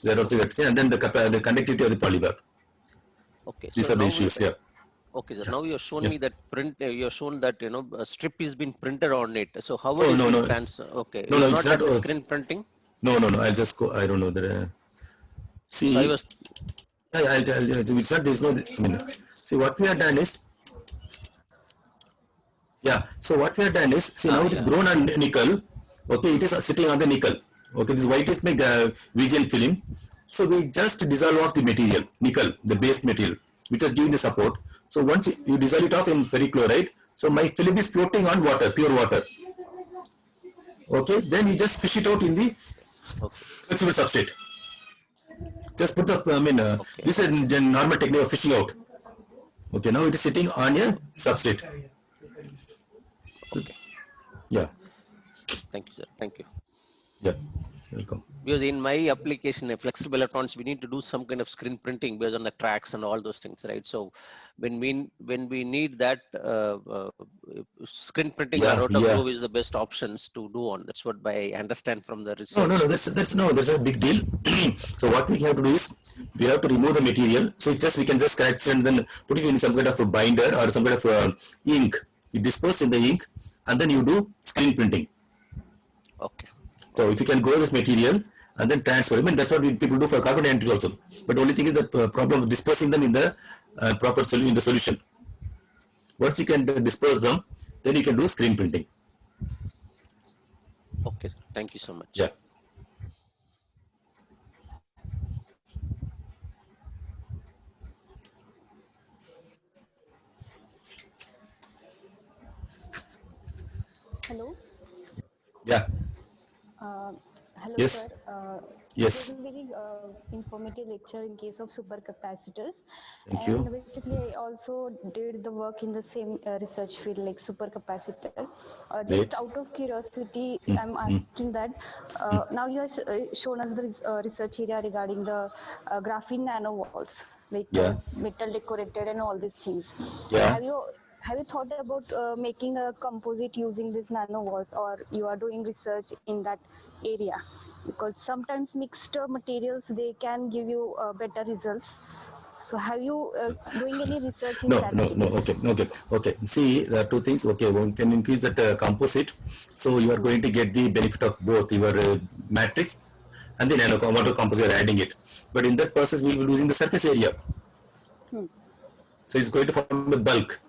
There also and then the conductivity of the polymer. Okay, these so are the issues. Yeah. Okay, so now you're showing me that you're shown that a strip is being printed on it. So how would no. transfer? Okay, No, it's not screen printing. No. I'll just go. I don't know that. See, so I was. I'll tell you. It's not. There's no. See what we have done is. Yeah. So what we have done is, see now it is grown on nickel. Okay, it is sitting on the nickel. Okay, this white is make VGN film. So we just dissolve off the material, nickel, the base material, which is giving the support. So once you dissolve it off in ferrichloride, so my film is floating on water, pure water. Okay, then you just fish it out in the flexible substrate. Just put the, this is a normal technique of fishing out. Okay, now it is sitting on a substrate. Okay. Yeah. Thank you, sir. Thank you. Yeah. Welcome. Because in my application, flexible electronics, we need to do some kind of screen printing based on the tracks and all those things, right? So when we need that screen printing or Rotogrove is the best options to do on. That's what I understand from the research. No. That's a big deal. So what we have to do is we have to remove the material. So it's just we can just scratch and then put it in some kind of a binder or some kind of ink. You disperse in the ink and then you do screen printing. Okay. So if you can grow this material and then transfer. I mean, that's what people do for carbon nanotubes also. But the only thing is the problem of dispersing them in the proper solution. In the solution, once you can disperse them, then you can do screen printing. Okay, thank you so much. Yeah. Hello. Yeah. Hello, Yes. sir. Yes. It was a very informative lecture in case of supercapacitors. Thank And you. basically, I also did the work in the same research field like supercapacitor. Great. Just out of curiosity, I'm asking that now you have shown us the research area regarding the graphene nanowalls, like Yeah. metal decorated and all these things. Yeah. Have you thought about making a composite using these nanowalls, or you are doing research in that area? Because sometimes mixed materials, they can give you better results. So have you doing any research in No, that no, no. case? Okay. See, there are two things. Okay, one can increase that composite, so you are going to get the benefit of both your matrix and the nano composite. You are adding it, but in that process, we will be losing the surface area. So it's going to form a bulk.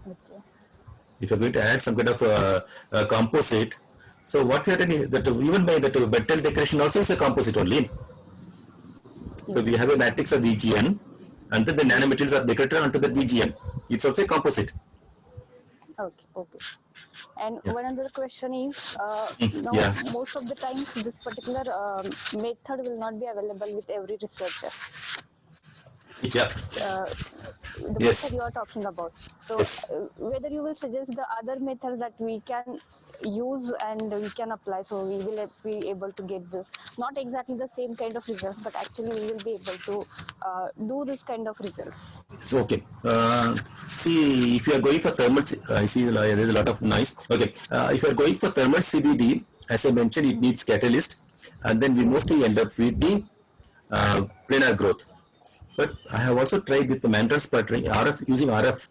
Okay. If you're going to add some kind of composite, so what we are doing is that even by that metal decoration also is a composite only. So we have a matrix of VGN, and then the nanomaterials are decorated onto the VGN. It's also a composite. Okay. Okay. And Yeah. one other question is, now Yeah. most of the times this particular method will not be available with every researcher. Yeah. The method Yes. you are talking about. So Yes. whether you will suggest the other method that we can use and we can apply, so we will be able to get this, not exactly the same kind of results, but actually we will be able to do this kind of results. So, okay. See, if you are going for thermal, I see there's a lot of noise. Okay. If you are going for thermal CBD, as I mentioned, it needs catalyst, and then we mostly end up with the planar growth. But I have also tried with the Mantle sputtering, RF, using RF.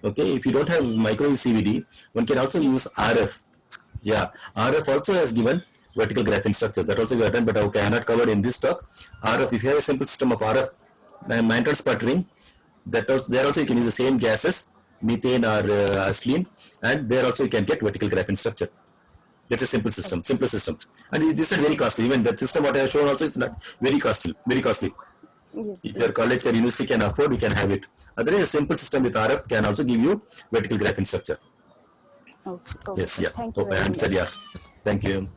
Okay, if you don't have microwave CVD, one can also use RF. Yeah, RF also has given vertical graphene structures. That also we have done, but okay, I have not covered in this talk. RF, if you have a simple system of RF, mantle sputtering, that also, there also you can use the same gases, methane or acetylene, and there also you can get vertical graphene structure. That's a simple system, and this is very costly. Even the system what I have shown also is not very costly, Yes, If your college or university can afford, you can have it. Otherwise, a simple system with RF can also give you vertical graphene structure. Okay, okay. Yes, yeah. Thank you Hope I very answered, much. yeah. Thank you.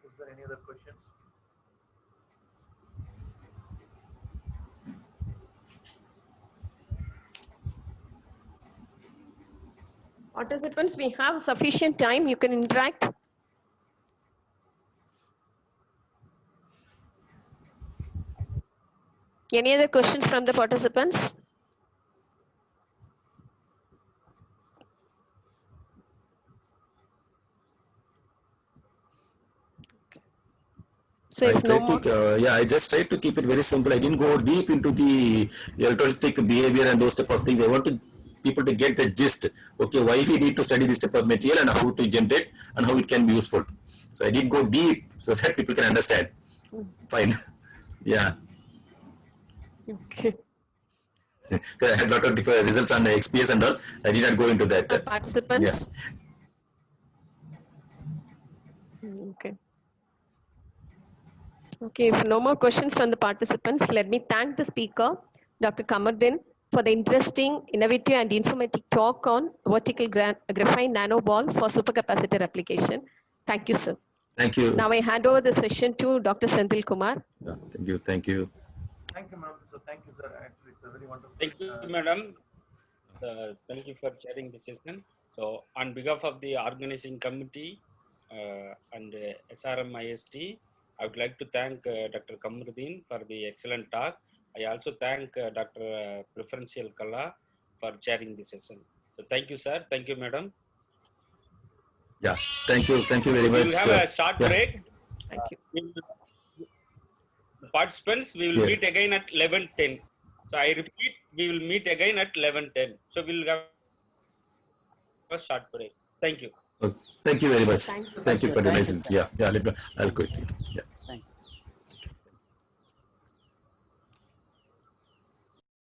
Is there any other questions? Participants, we have sufficient time. You can interact. Any other questions from the participants? So I if no tried more, to, I just tried to keep it very simple. I didn't go deep into the electrolytic behavior and those type of things. I wanted people to get the gist. Okay, why we need to study this type of material and how to generate and how it can be useful. So I did go deep so that people can understand. Fine. Yeah. okay. I had a lot of different results on the XPS and all. I did not go into that. Yeah. Participants? Okay. Okay, if no more questions from the participants, let me thank the speaker, Dr. Kamardin, for the interesting, innovative, and informative talk on vertical graphene nanoball for supercapacitor application. Thank you, sir. Thank you. Now I hand over the session to Dr. Senthil Kumar. Yeah, thank you. Thank you. Thank you, ma'am. So thank you, sir. Actually, it's a very wonderful. Thank you, madam. Thank you for chairing the session. So, on behalf of the organizing committee and SRM IST, I would like to thank Dr. Kamruddin for the excellent talk. I also thank Dr. Preferential Kala for chairing the session. So, thank you, sir. Thank you, madam. Yeah. Thank you. Thank you very We much. will have a short yeah. break. Thank you. The participants, we will Yeah. meet again at 11:10. So I repeat, we will meet again at 11:10. So we will have a short break. Thank you. Okay. Thank you very much. Thank you. Thank you for the Thank you, license. sir. Yeah. Yeah. I'll quickly. Yeah.